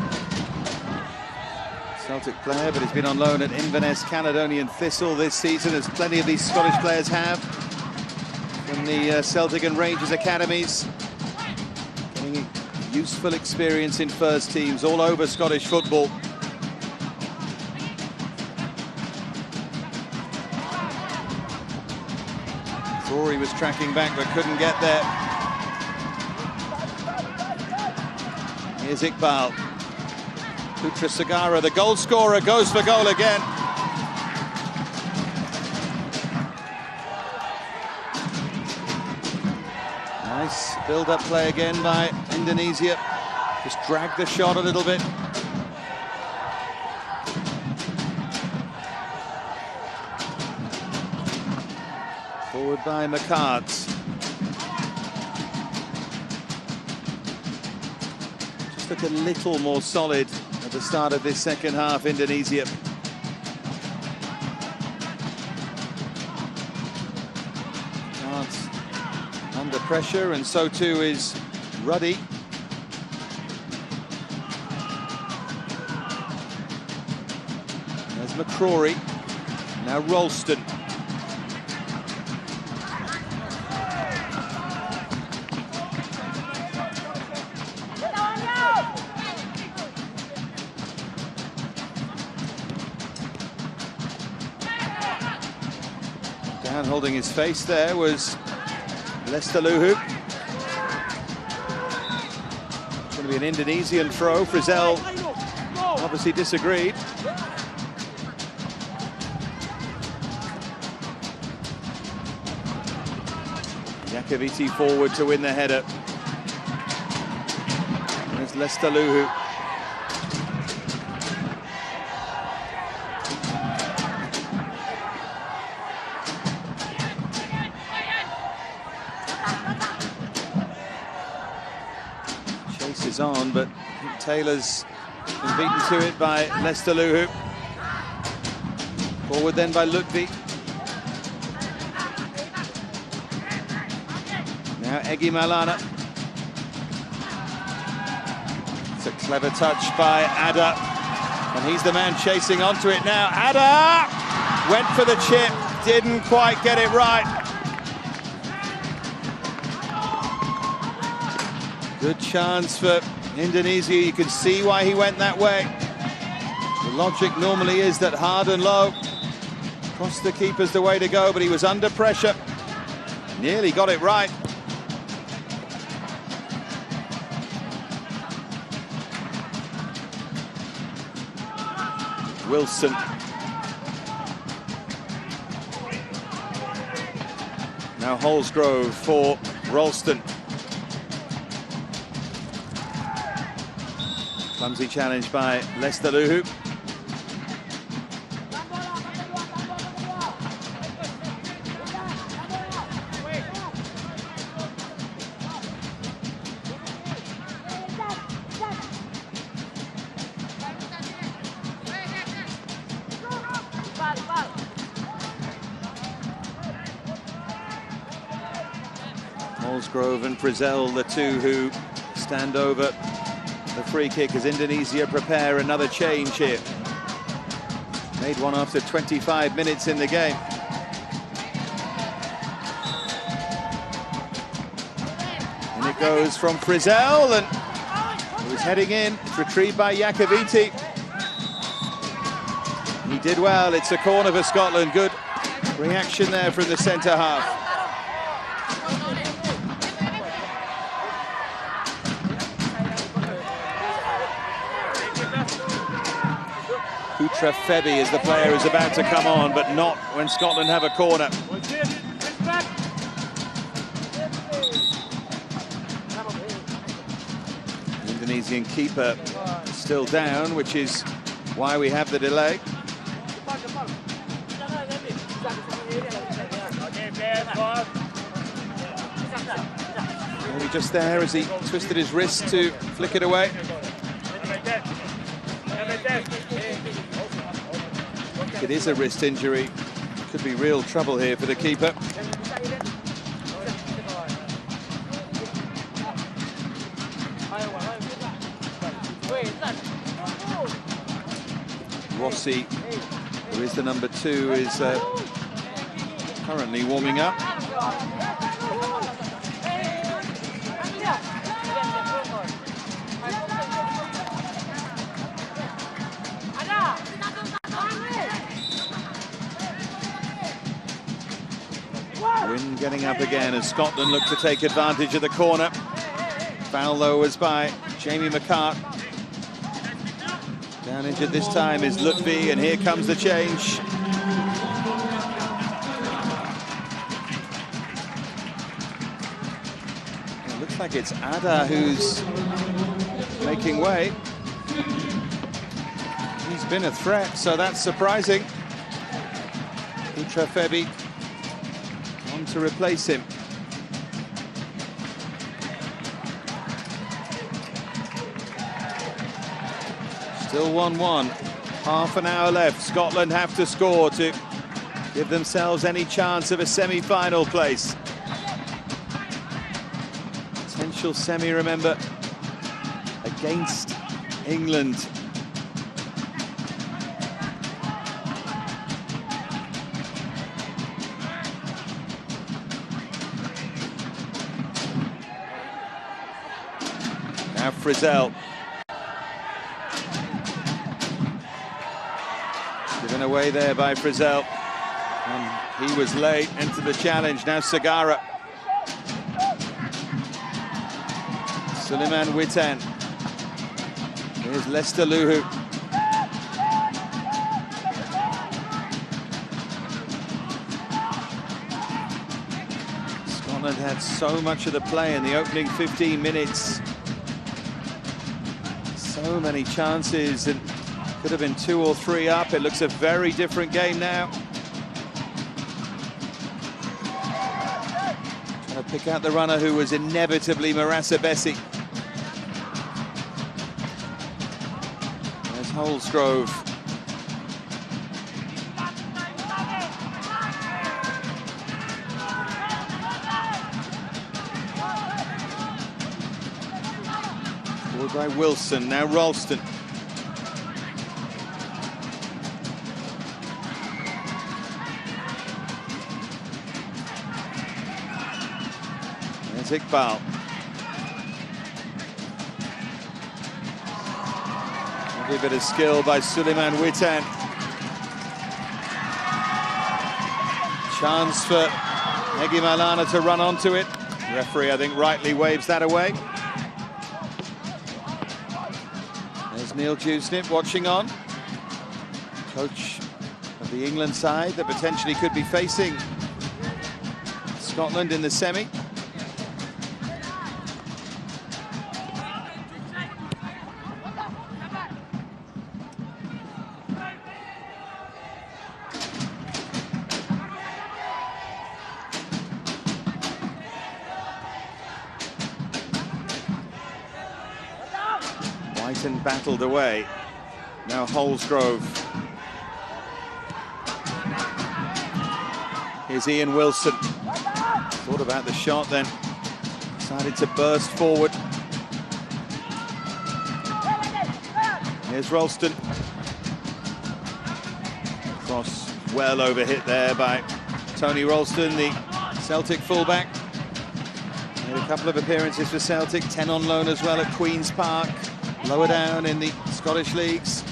Celtic player, but he's been on loan at Inverness Caledonian Thistle this season, as plenty of these Scottish players have, from the Celtic and Rangers academies. Getting useful experience in first teams all over Scottish football. Rory was tracking back but couldn't get there. Here's Iqbal. Putra Sagara, the goal scorer, goes for goal again. Nice build-up play again by Indonesia. Just dragged the shot a little bit. Forward by McCarts. Just look a little more solid at the start of this second half, Indonesia. McCarts under pressure, and so too is Ruddy. There's McCrory. Now Ralston. Down holding his face there was Lestaluhu. It's going to be an Indonesian throw. Frizzell obviously disagreed. Jakaviti forward to win the header. There's Lestaluhu. Chase is on, but Taylor's been beaten to it by Lestaluhu. Forward then by Lutfi. Now Egi Malana. It's a clever touch by Ada, and he's the man chasing onto it now. Ada went for the chip, didn't quite get it right. Good chance for Indonesia. You can see why he went that way. The logic normally is that hard and low, across the keeper's the way to go, but he was under pressure. Nearly got it right. Wilson. Now Holsgrove for Ralston. Clumsy challenge by Lestaluhu. Holsgrove and Frizzell, the two who stand over the free kick as Indonesia prepare another change here. Made one after 25 minutes in the game. And it goes from Frizzell, and it was heading in. It's retrieved by Jakaviti. He did well. It's a corner for Scotland. Good reaction there from the centre half. Putra Febi is the player who's about to come on, but not when Scotland have a corner. The Indonesian keeper still down, which is why we have the delay. Maybe just there as he twisted his wrist to flick it away. It is a wrist injury. Could be real trouble here for the keeper. Rossi, who is the number 2, is currently warming up. Wynn getting up again as Scotland look to take advantage of the corner. Foul though was by Jamie McCart. Down injured this time is Lutfi, and here comes the change. It looks like it's Ada who's making way. He's been a threat, so that's surprising. Utrafebi on to replace him. Still 1-1, half an hour left. Scotland have to score to give themselves any chance of a semi-final place. Potential semi, remember, against England. Now Frizzell. Given away there by Frizzell. And he was late into the challenge. Now Sagara. Suleiman Witan. Here's Lester Luhu. Scotland had so much of the play in the opening 15 minutes. So many chances, and could have been 2 or 3 up. It looks a very different game now. Trying to pick out the runner who was inevitably Marassa Bessi. There's Holsgrove. Followed by Wilson, now Ralston. There's Iqbal. Every bit of skill by Suleiman Witan. Chance for Egi Maulana to run onto it. The referee, I think, rightly waves that away. There's Neil Dewsnip watching on. Coach of the England side that potentially could be facing Scotland in the semi. Whiten battled away. Now Holsgrove. Here's Ian Wilson. Thought about the shot, then decided to burst forward. Here's Ralston. Cross well over hit there by Tony Ralston, the Celtic fullback. Made a couple of appearances for Celtic, 10 on loan as well at Queen's Park. Lower down in the Scottish leagues.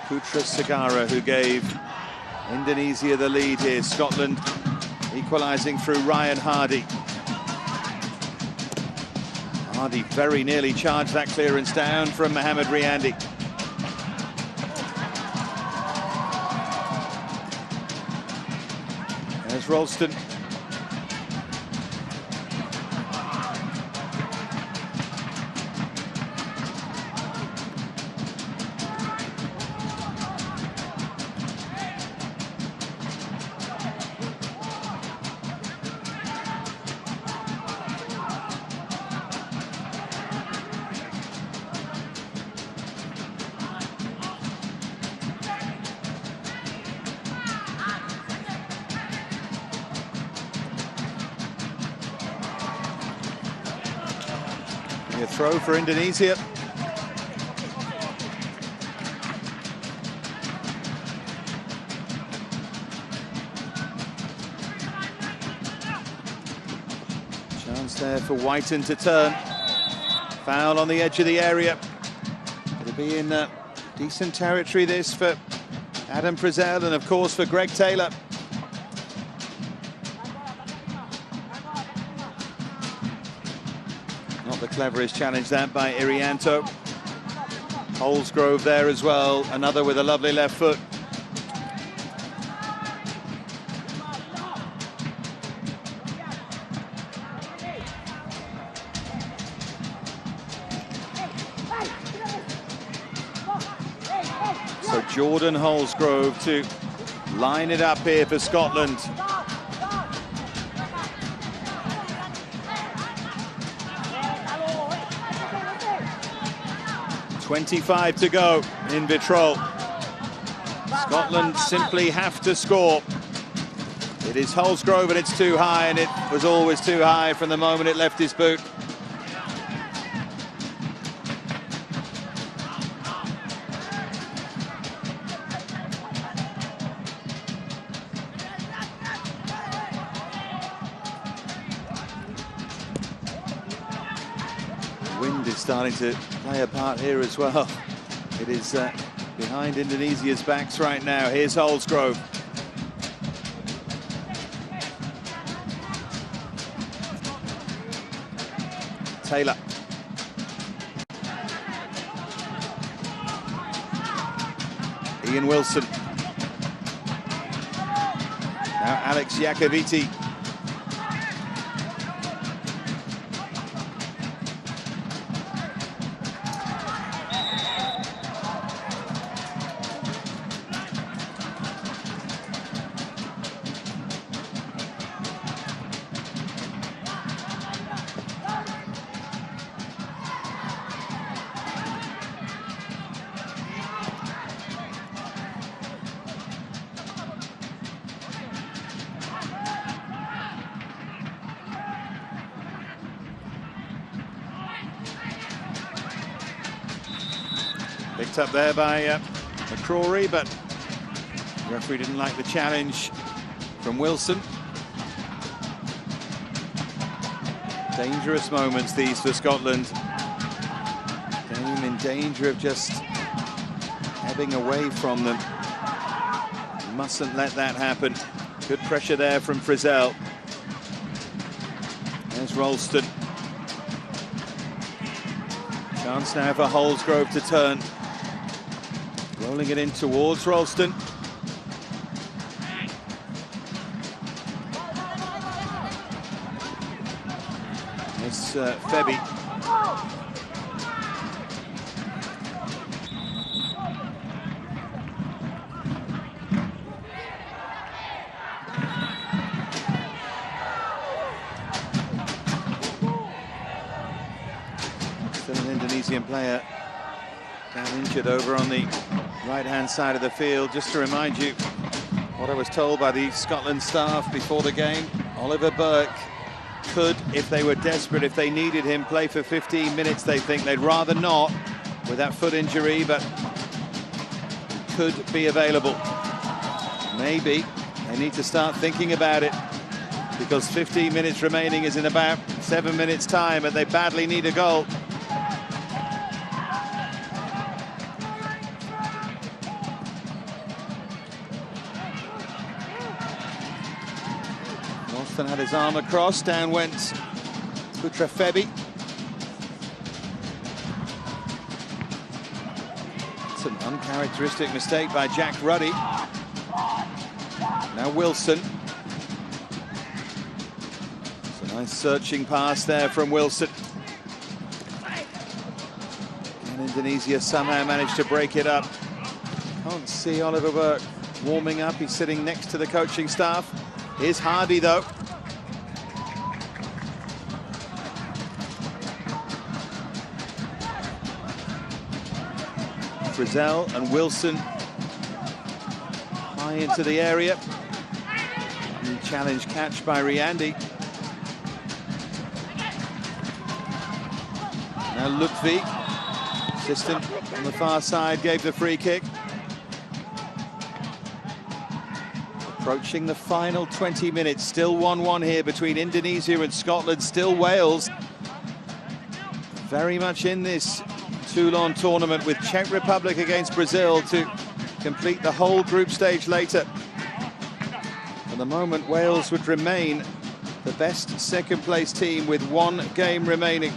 Putra Sagara who gave Indonesia the lead here. Scotland equalising through Ryan Hardy. Hardy very nearly charged that clearance down from Mohamed Riandi. There's Ralston. A throw for Indonesia. Chance there for Whiten to turn. Foul on the edge of the area. It'll be in decent territory, this, for Adam Frizzell and, of course, for Greg Taylor. Not the cleverest challenge, that, by Irianto. Holsgrove there as well, another with a lovely left foot. So Jordan Holsgrove to line it up here for Scotland. .25 to go in Vitrol. Scotland simply have to score. It is Holsgrove and it's too high, and it was always too high from the moment it left his boot. Wind is starting to play a part here as well. It is behind Indonesia's backs right now. Here's Holsgrove. Taylor. Ian Wilson. Now Alex Iacoviti. Picked up there by McCrory, but the referee didn't like the challenge from Wilson. Dangerous moments these for Scotland. Game in danger of just ebbing away from them. Mustn't let that happen. Good pressure there from Frizzell. There's Ralston. Chance now for Holsgrove to turn. Rolling it in towards Ralston. It's Febby. Still an Indonesian player down injured over on the right-hand side of the field. Just to remind you what I was told by the Scotland staff before the game, Oliver Burke could, if they were desperate, if they needed him, play for 15 minutes. They think they'd rather not with that foot injury, but could be available. Maybe they need to start thinking about it, because 15 minutes remaining is in about 7 minutes time, and they badly need a goal. Ralston had his arm across, down went Putra Febby. It's an uncharacteristic mistake by Jack Ruddy. Now Wilson. It's a nice searching pass there from Wilson. And Indonesia somehow managed to break it up. Can't see Oliver Burke warming up. He's sitting next to the coaching staff. Here's Hardy, though. Frizzell and Wilson high into the area. And challenge catch by Riandi. Now Lutfi, assistant on the far side, gave the free kick. Approaching the final 20 minutes, still 1-1 here between Indonesia and Scotland, still Wales. Very much in this Toulon tournament, with Czech Republic against Brazil to complete the whole group stage later. For the moment, Wales would remain the best second-place team with 1 game remaining.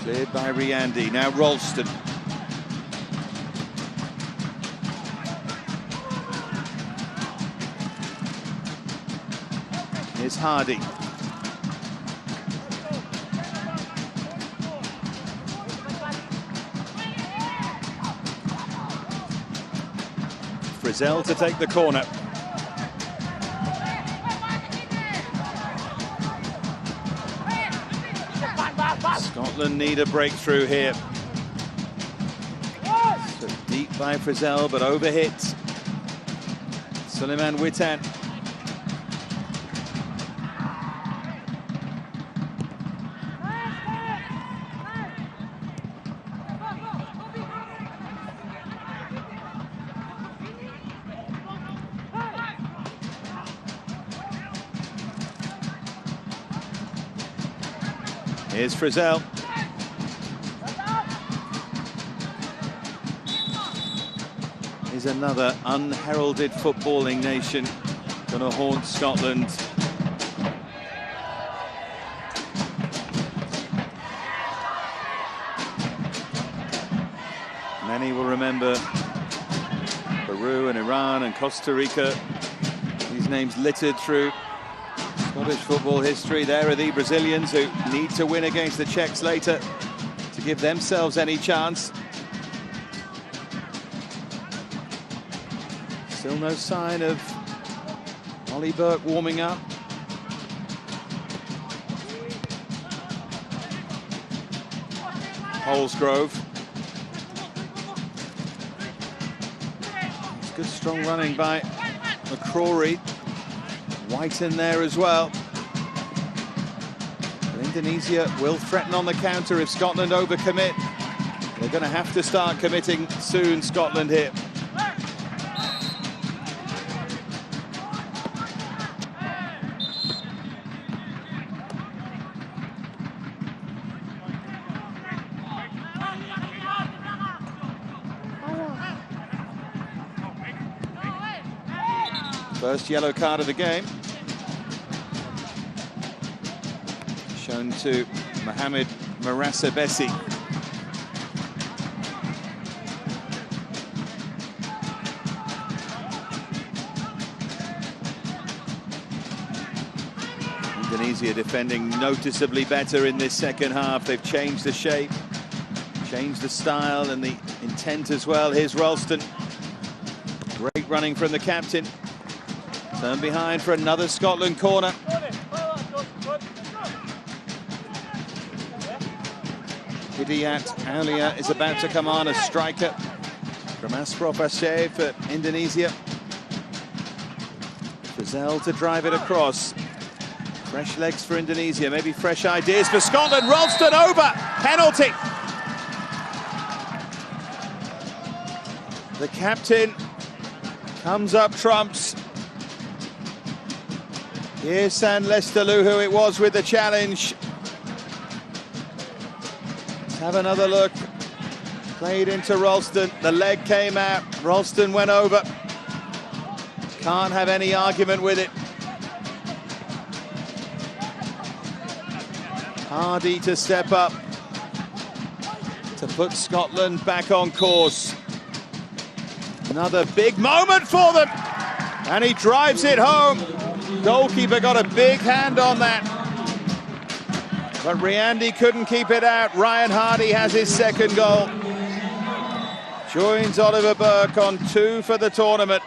Cleared by Riandi, now Ralston. Here's Hardy. Frizzell to take the corner. Scotland need a breakthrough here. So deep by Frizzell, but overhit. Suleiman Witan. Here's Frizzell. Is another unheralded footballing nation going to haunt Scotland. Many will remember Peru and Iran and Costa Rica. These names littered through Scottish football history. There are the Brazilians who need to win against the Czechs later to give themselves any chance. Still no sign of Ollie Burke warming up. Holsgrove. It's good strong running by McCrory. White in there as well. But Indonesia will threaten on the counter if Scotland overcommit. They're going to have to start committing soon, Scotland here. First yellow card of the game. Shown to Mohamed Marassa Bessi. Indonesia defending noticeably better in this second half. They've changed the shape, changed the style and the intent as well. Here's Ralston. Great running from the captain. Turn behind for another Scotland corner. Hidayat Aulia is about to come on as striker from Asprof Aceh for Indonesia. Frizzell to drive it across. Fresh legs for Indonesia, maybe fresh ideas for Scotland. Ralston over, penalty. The captain comes up trumps. Here's San Lestalu, who it was with the challenge. Let's have another look. Played into Ralston, the leg came out, Ralston went over. Can't have any argument with it. Hardy to step up to put Scotland back on course. Another big moment for them, and he drives it home. Goalkeeper got a big hand on that, but Riandi couldn't keep it out. Ryan Hardy has his second goal. Joins Oliver Burke on 2 for the tournament.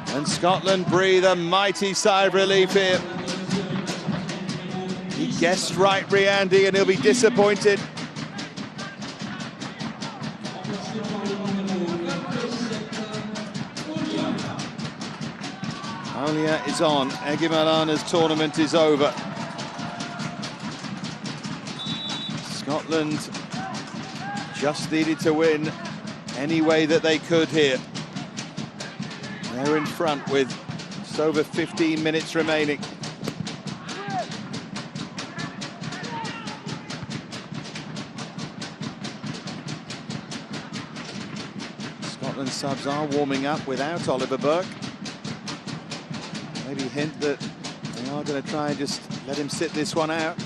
And Scotland breathe a mighty sigh of relief here. He guessed right, Riandy, and he'll be disappointed. Olia is on. Egimalana's tournament is over. Scotland just needed to win any way that they could here. They're in front with just over 15 minutes remaining. Scotland subs are warming up without Oliver Burke. Maybe hint that they are going to try and just let him sit this one out.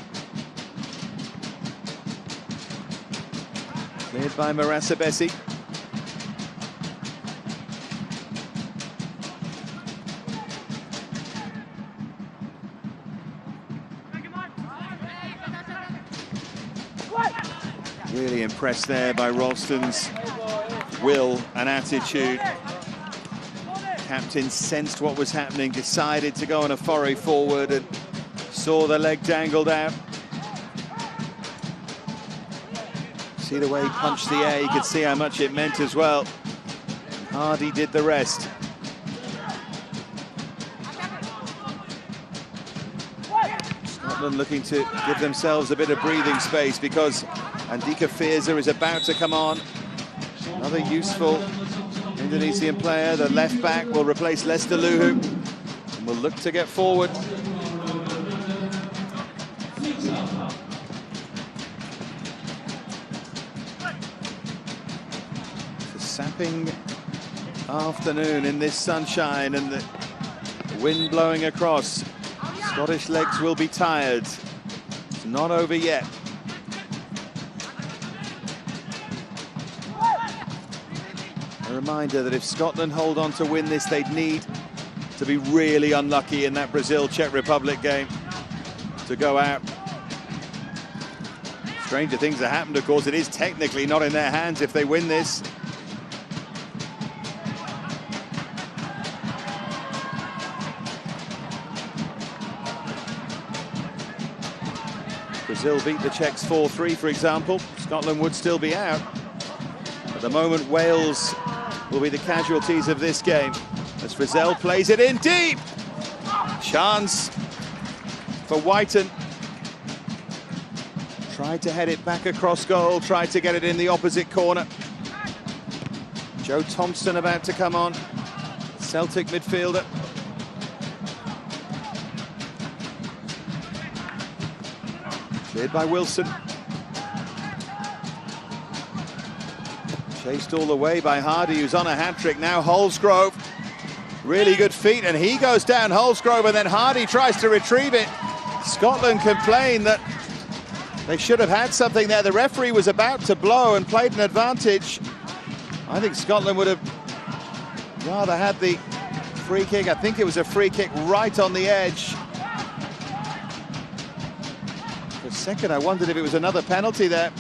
Cleared by Marassa Bessi. Really impressed there by Ralston's will and attitude. Captain sensed what was happening, decided to go on a foray forward and saw the leg dangled out. See the way he punched the air, you could see how much it meant as well. Hardy did the rest. Scotland looking to give themselves a bit of breathing space because Andika Firza is about to come on. Another useful Indonesian player. The left back will replace Lester Luhu and will look to get forward. It's a sapping afternoon in this sunshine and the wind blowing across. Scottish legs will be tired. It's not over yet. A reminder that if Scotland hold on to win this, they'd need to be really unlucky in that Brazil-Czech Republic game to go out. Stranger things have happened, of course. It is technically not in their hands if they win this. Brazil beat the Czechs 4-3, for example. Scotland would still be out. At the moment, Wales will be the casualties of this game as Frizzell plays it in deep. Chance for Whiten. Tried to head it back across goal, tried to get it in the opposite corner. Joe Thompson about to come on, Celtic midfielder. Cleared by Wilson. Chased all the way by Hardy, who's on a hat-trick. Now Holsgrove, really good feet, and he goes down, Holsgrove, and then Hardy tries to retrieve it. Scotland complain that they should have had something there. The referee was about to blow and played an advantage. I think Scotland would have rather had the free kick. I think it was a free kick right on the edge. For a second, I wondered if it was another penalty there.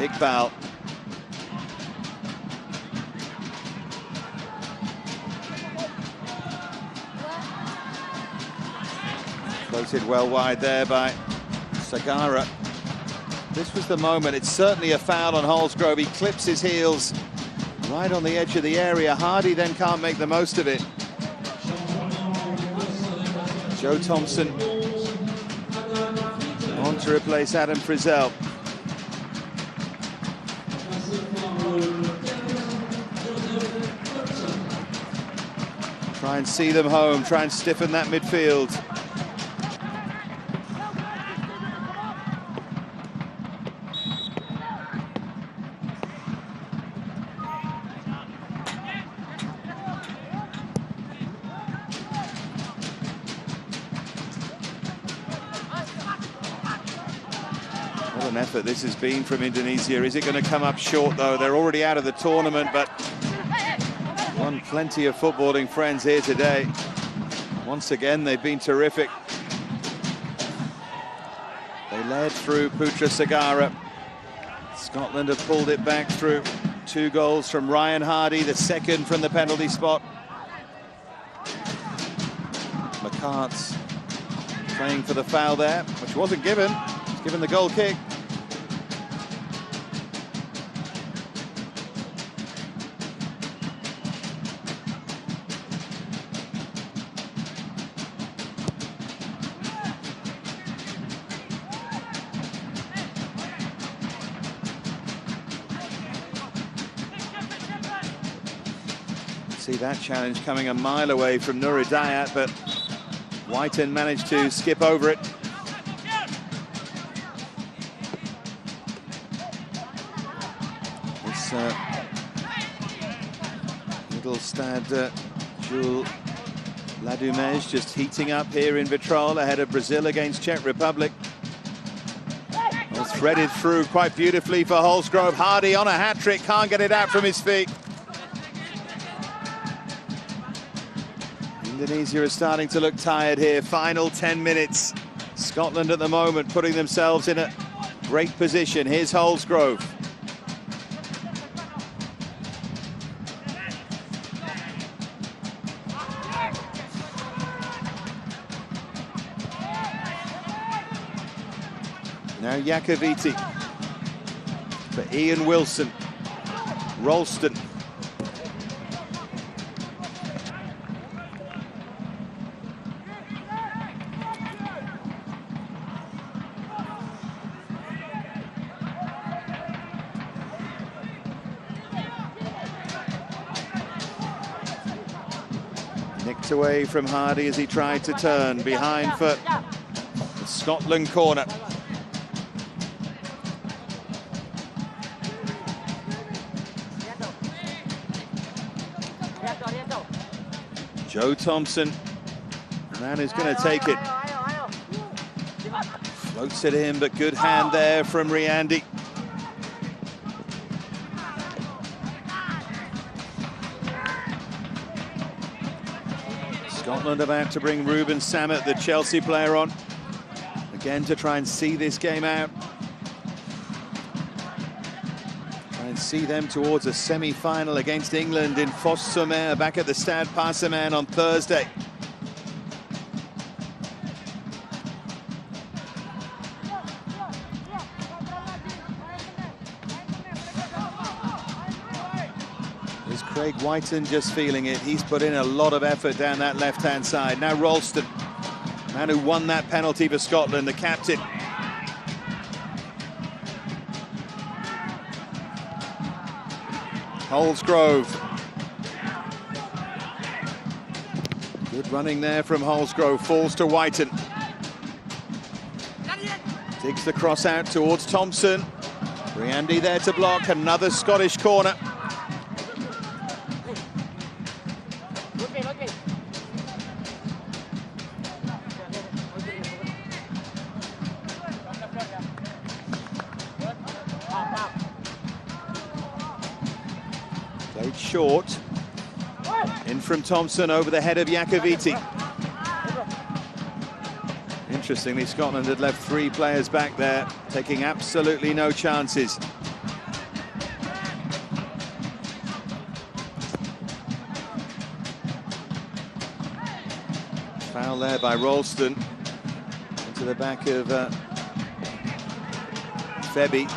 Iqbal. Floated well wide there by Sagara. This was the moment. It's certainly a foul on Holsgrove. He clips his heels right on the edge of the area. Hardy then can't make the most of it. Joe Thompson on to replace Adam Frizzell. Try and see them home, try and stiffen that midfield. What an effort this has been from Indonesia. Is it going to come up short, though? They're already out of the tournament, but won plenty of footballing friends here today. Once again, they've been terrific. They led through Putra Sagara. Scotland have pulled it back through 2 goals from Ryan Hardy, the second from the penalty spot. Carts playing for the foul there, which wasn't given. He's given the goal kick. See that challenge coming a mile away from Nur Hidayat, but Whiten managed to skip over it. This little Stade Jules Ladumège just heating up here in Vitrolles ahead of Brazil against Czech Republic. Well, threaded through quite beautifully for Holsgrove. Hardy on a hat-trick, can't get it out from his feet. Indonesia is starting to look tired here. Final 10 minutes. Scotland at the moment putting themselves in a great position. Here's Holsgrove. Now Iacovitti for Ian Wilson. Ralston. Nicked away from Hardy as he tried to turn behind for the Scotland corner. Joe Thompson, the man who's going to take it. Floats it in, but good hand there from Riandi. Scotland about to bring Ruben Sammet, the Chelsea player, on. Again to try and see this game out. Try and see them towards a semi-final against England in Fos-sur-Mer, back at the Stade Passaman on Thursday. Is Craig Whiten just feeling it? He's put in a lot of effort down that left-hand side. Now Ralston, man who won that penalty for Scotland, the captain. Holsgrove. Good running there from Holsgrove, falls to Whiten. Digs the cross out towards Thompson. Riandi there to block, another Scottish corner. Played short. In from Thompson over the head of Iacovitti. Interestingly, Scotland had left 3 players back there, taking absolutely no chances. Foul there by Ralston into the back of Febby.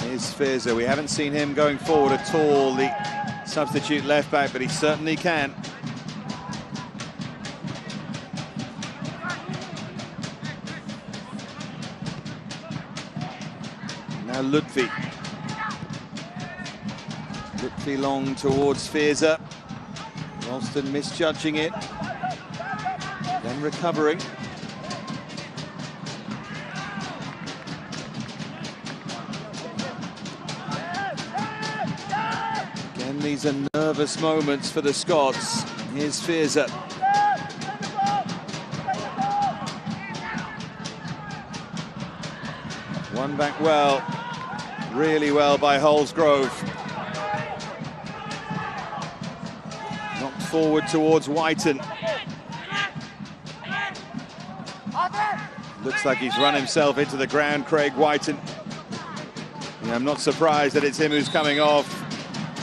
Here's Fierza. We haven't seen him going forward at all, the substitute left back, but he certainly can. Now Lutfi. Lutfi long towards Fierza. Ralston misjudging it. Then recovering. Again, these are nervous moments for the Scots. Here's Fierza. Won back well, really well by Holsgrove. Knocked forward towards Whiten. Looks like he's run himself into the ground, Craig Whiten. Yeah, I'm not surprised that it's him who's coming off.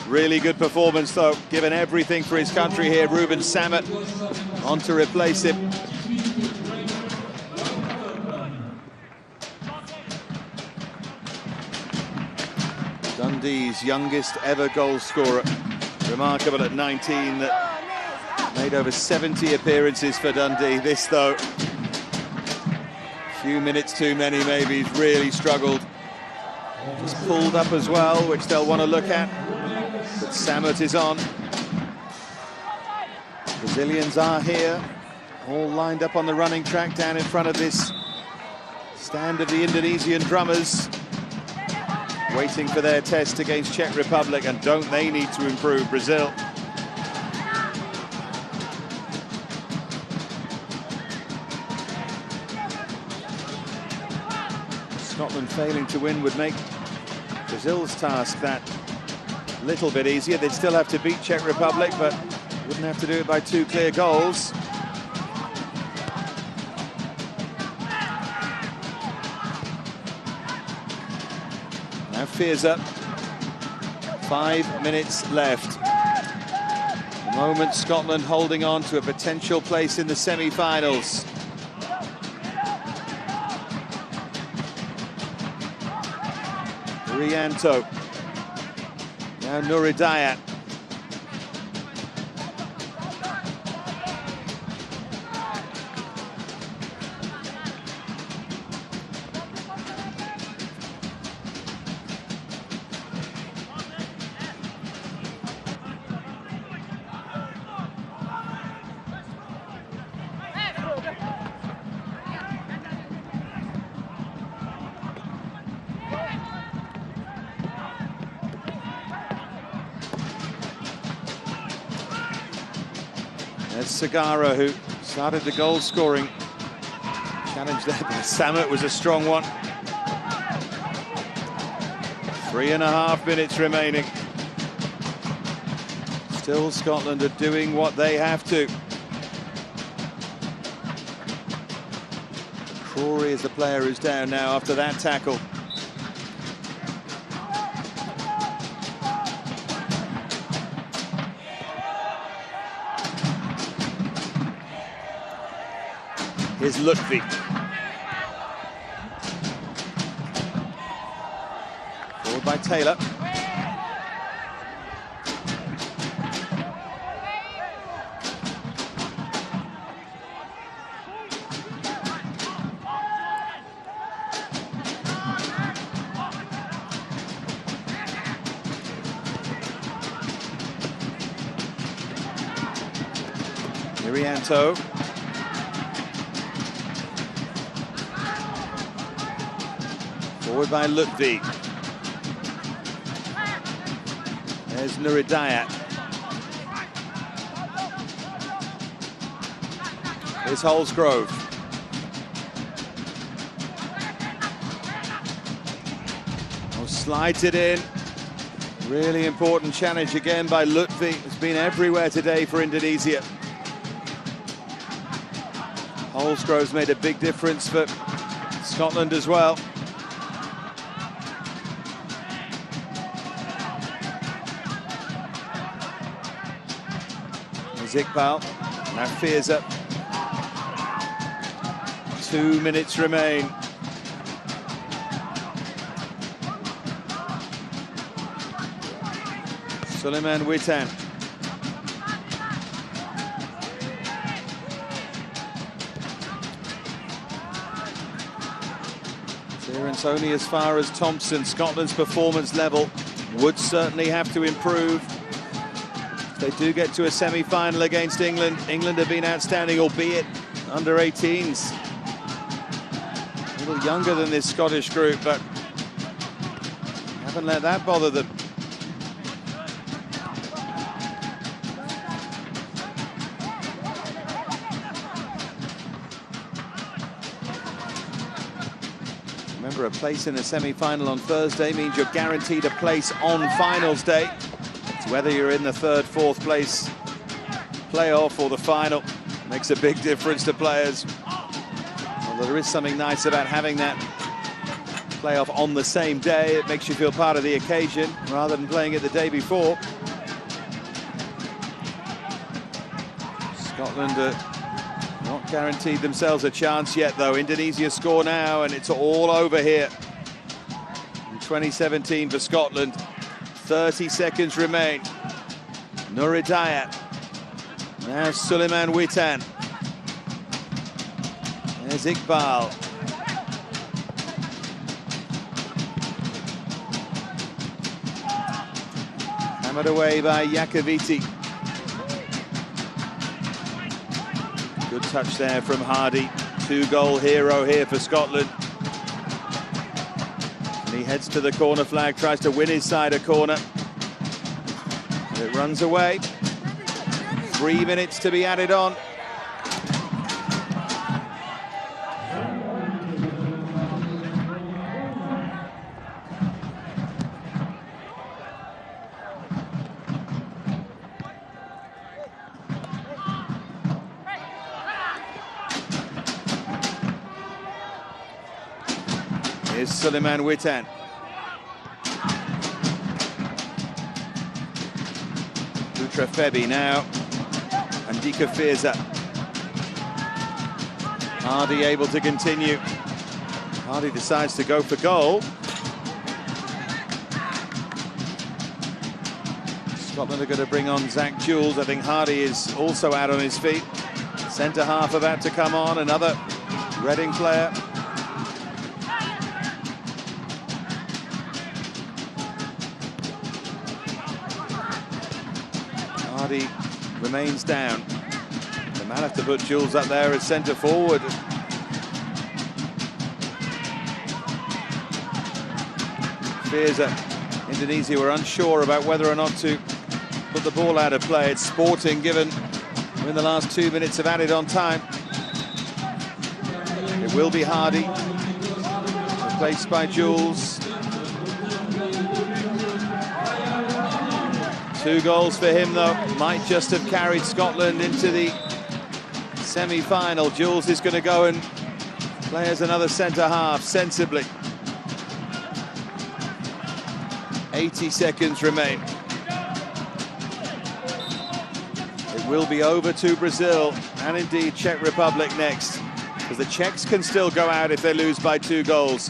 Really good performance, though, given everything for his country here. Ruben Sammet on to replace him. Dundee's youngest ever goal scorer. Remarkable at 19, that made over 70 appearances for Dundee. This, though, few minutes too many maybe. He's really struggled. He's pulled up as well, which they'll want to look at. But Sammet is on. Brazilians are here, all lined up on the running track down in front of this stand of the Indonesian drummers, waiting for their test against Czech Republic. And don't they need to improve, Brazil? Scotland failing to win would make Brazil's task that little bit easier. They'd still have to beat Czech Republic, but wouldn't have to do it by 2 clear goals. Now fears up. 5 minutes left. The moment Scotland holding on to a potential place in the semi-finals. Rianto. Now Nuridayat. There's Sagara, who started the goal scoring. Challenge there by Sammet was a strong one. 3.5 minutes remaining. Still Scotland are doing what they have to. Crawley is the player who's down now after that tackle. Here's Lutfi. Forward by Taylor. Irianto. Forward by Lutfi. There's Nuridayat. Here's Holsgrove. Oh, slides it in. Really important challenge again by Lutfi. It's been everywhere today for Indonesia. Holsgrove's made a big difference for Scotland as well. Iqbal, now fears up. 2 minutes remain. Suleiman Witan. Clearance only as far as Thompson. Scotland's performance level would certainly have to improve. They do get to a semi-final against England. England have been outstanding, albeit under 18s. A little younger than this Scottish group, but haven't let that bother them. Remember, a place in the semi-final on Thursday means you're guaranteed a place on finals day. Whether you're in the 3rd, 4th place playoff or the final makes a big difference to players. Although there is something nice about having that playoff on the same day. It makes you feel part of the occasion rather than playing it the day before. Scotland not guaranteed themselves a chance yet, though. Indonesia score now, and it's all over here. In 2017 for Scotland, 30 seconds remain. Nuridayat. Now Suleiman Witan. There's Iqbal. Hammered away by Iacoviti. Good touch there from Hardy. 2-goal hero here for Scotland. And he heads to the corner flag, tries to win his side a corner. And it runs away. 3 minutes to be added on. Here's Suleiman Witan. Putrafebi now. Andika Firza. Hardy able to continue. Hardy decides to go for goal. Scotland are going to bring on Zach Jules. I think Hardy is also out on his feet. Centre half about to come on. Another Reading player. Hardy remains down. They might have to put Jules up there as centre forward. Firza. Indonesia were unsure about whether or not to put the ball out of play. It's Sporting given in the last 2 minutes of added on time. It will be Hardy, replaced by Jules. 2 goals for him, though, might just have carried Scotland into the semi-final. Jules is going to go and play as another centre-half, sensibly. 80 seconds remain. It will be over to Brazil, and indeed Czech Republic next, because the Czechs can still go out if they lose by 2 goals.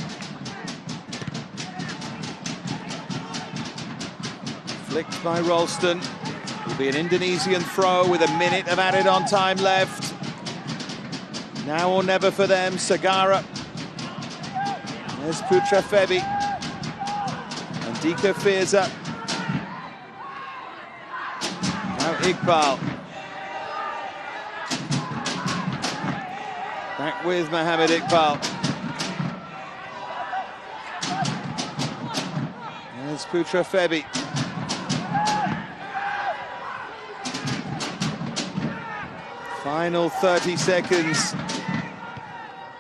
Flicked by Ralston. Will be an Indonesian throw with a minute of added on time left. Now or never for them. Sagara. There's Putrafebi. Andika Firza. Now Iqbal. Back with Mohamed Iqbal. There's Putrafebi. Final 30 seconds.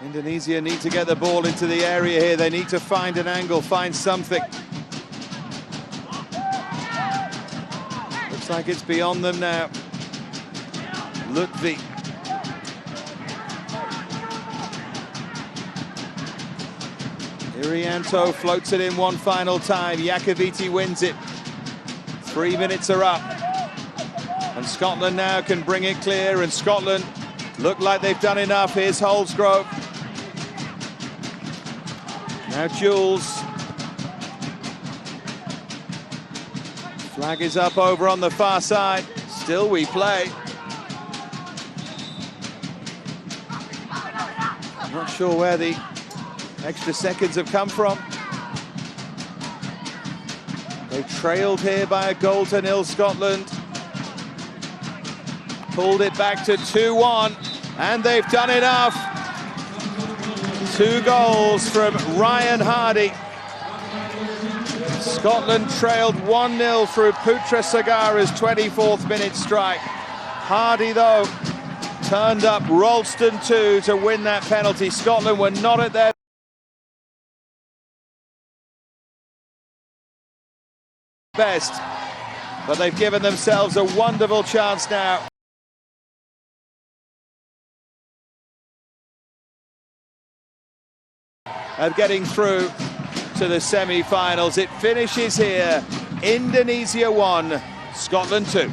Indonesia need to get the ball into the area here. They need to find an angle, find something. Looks like it's beyond them now. Lutfi. Irianto floats it in one final time. Iacoviti wins it. 3 minutes are up. And Scotland now can bring it clear, and Scotland look like they've done enough. Here's Holsgrove. Now Jules. Flag is up over on the far side. Still we play. Not sure where the extra seconds have come from. They've trailed here by a goal to nil, Scotland. Pulled it back to 2-1, and they've done enough. 2 goals from Ryan Hardy. Scotland trailed 1-0 through Putra Sagara's 24th minute strike. Hardy, though, turned up Ralston too to win that penalty. Scotland were not at their best, but they've given themselves a wonderful chance now of getting through to the semi-finals. It finishes here. Indonesia 1, Scotland 2.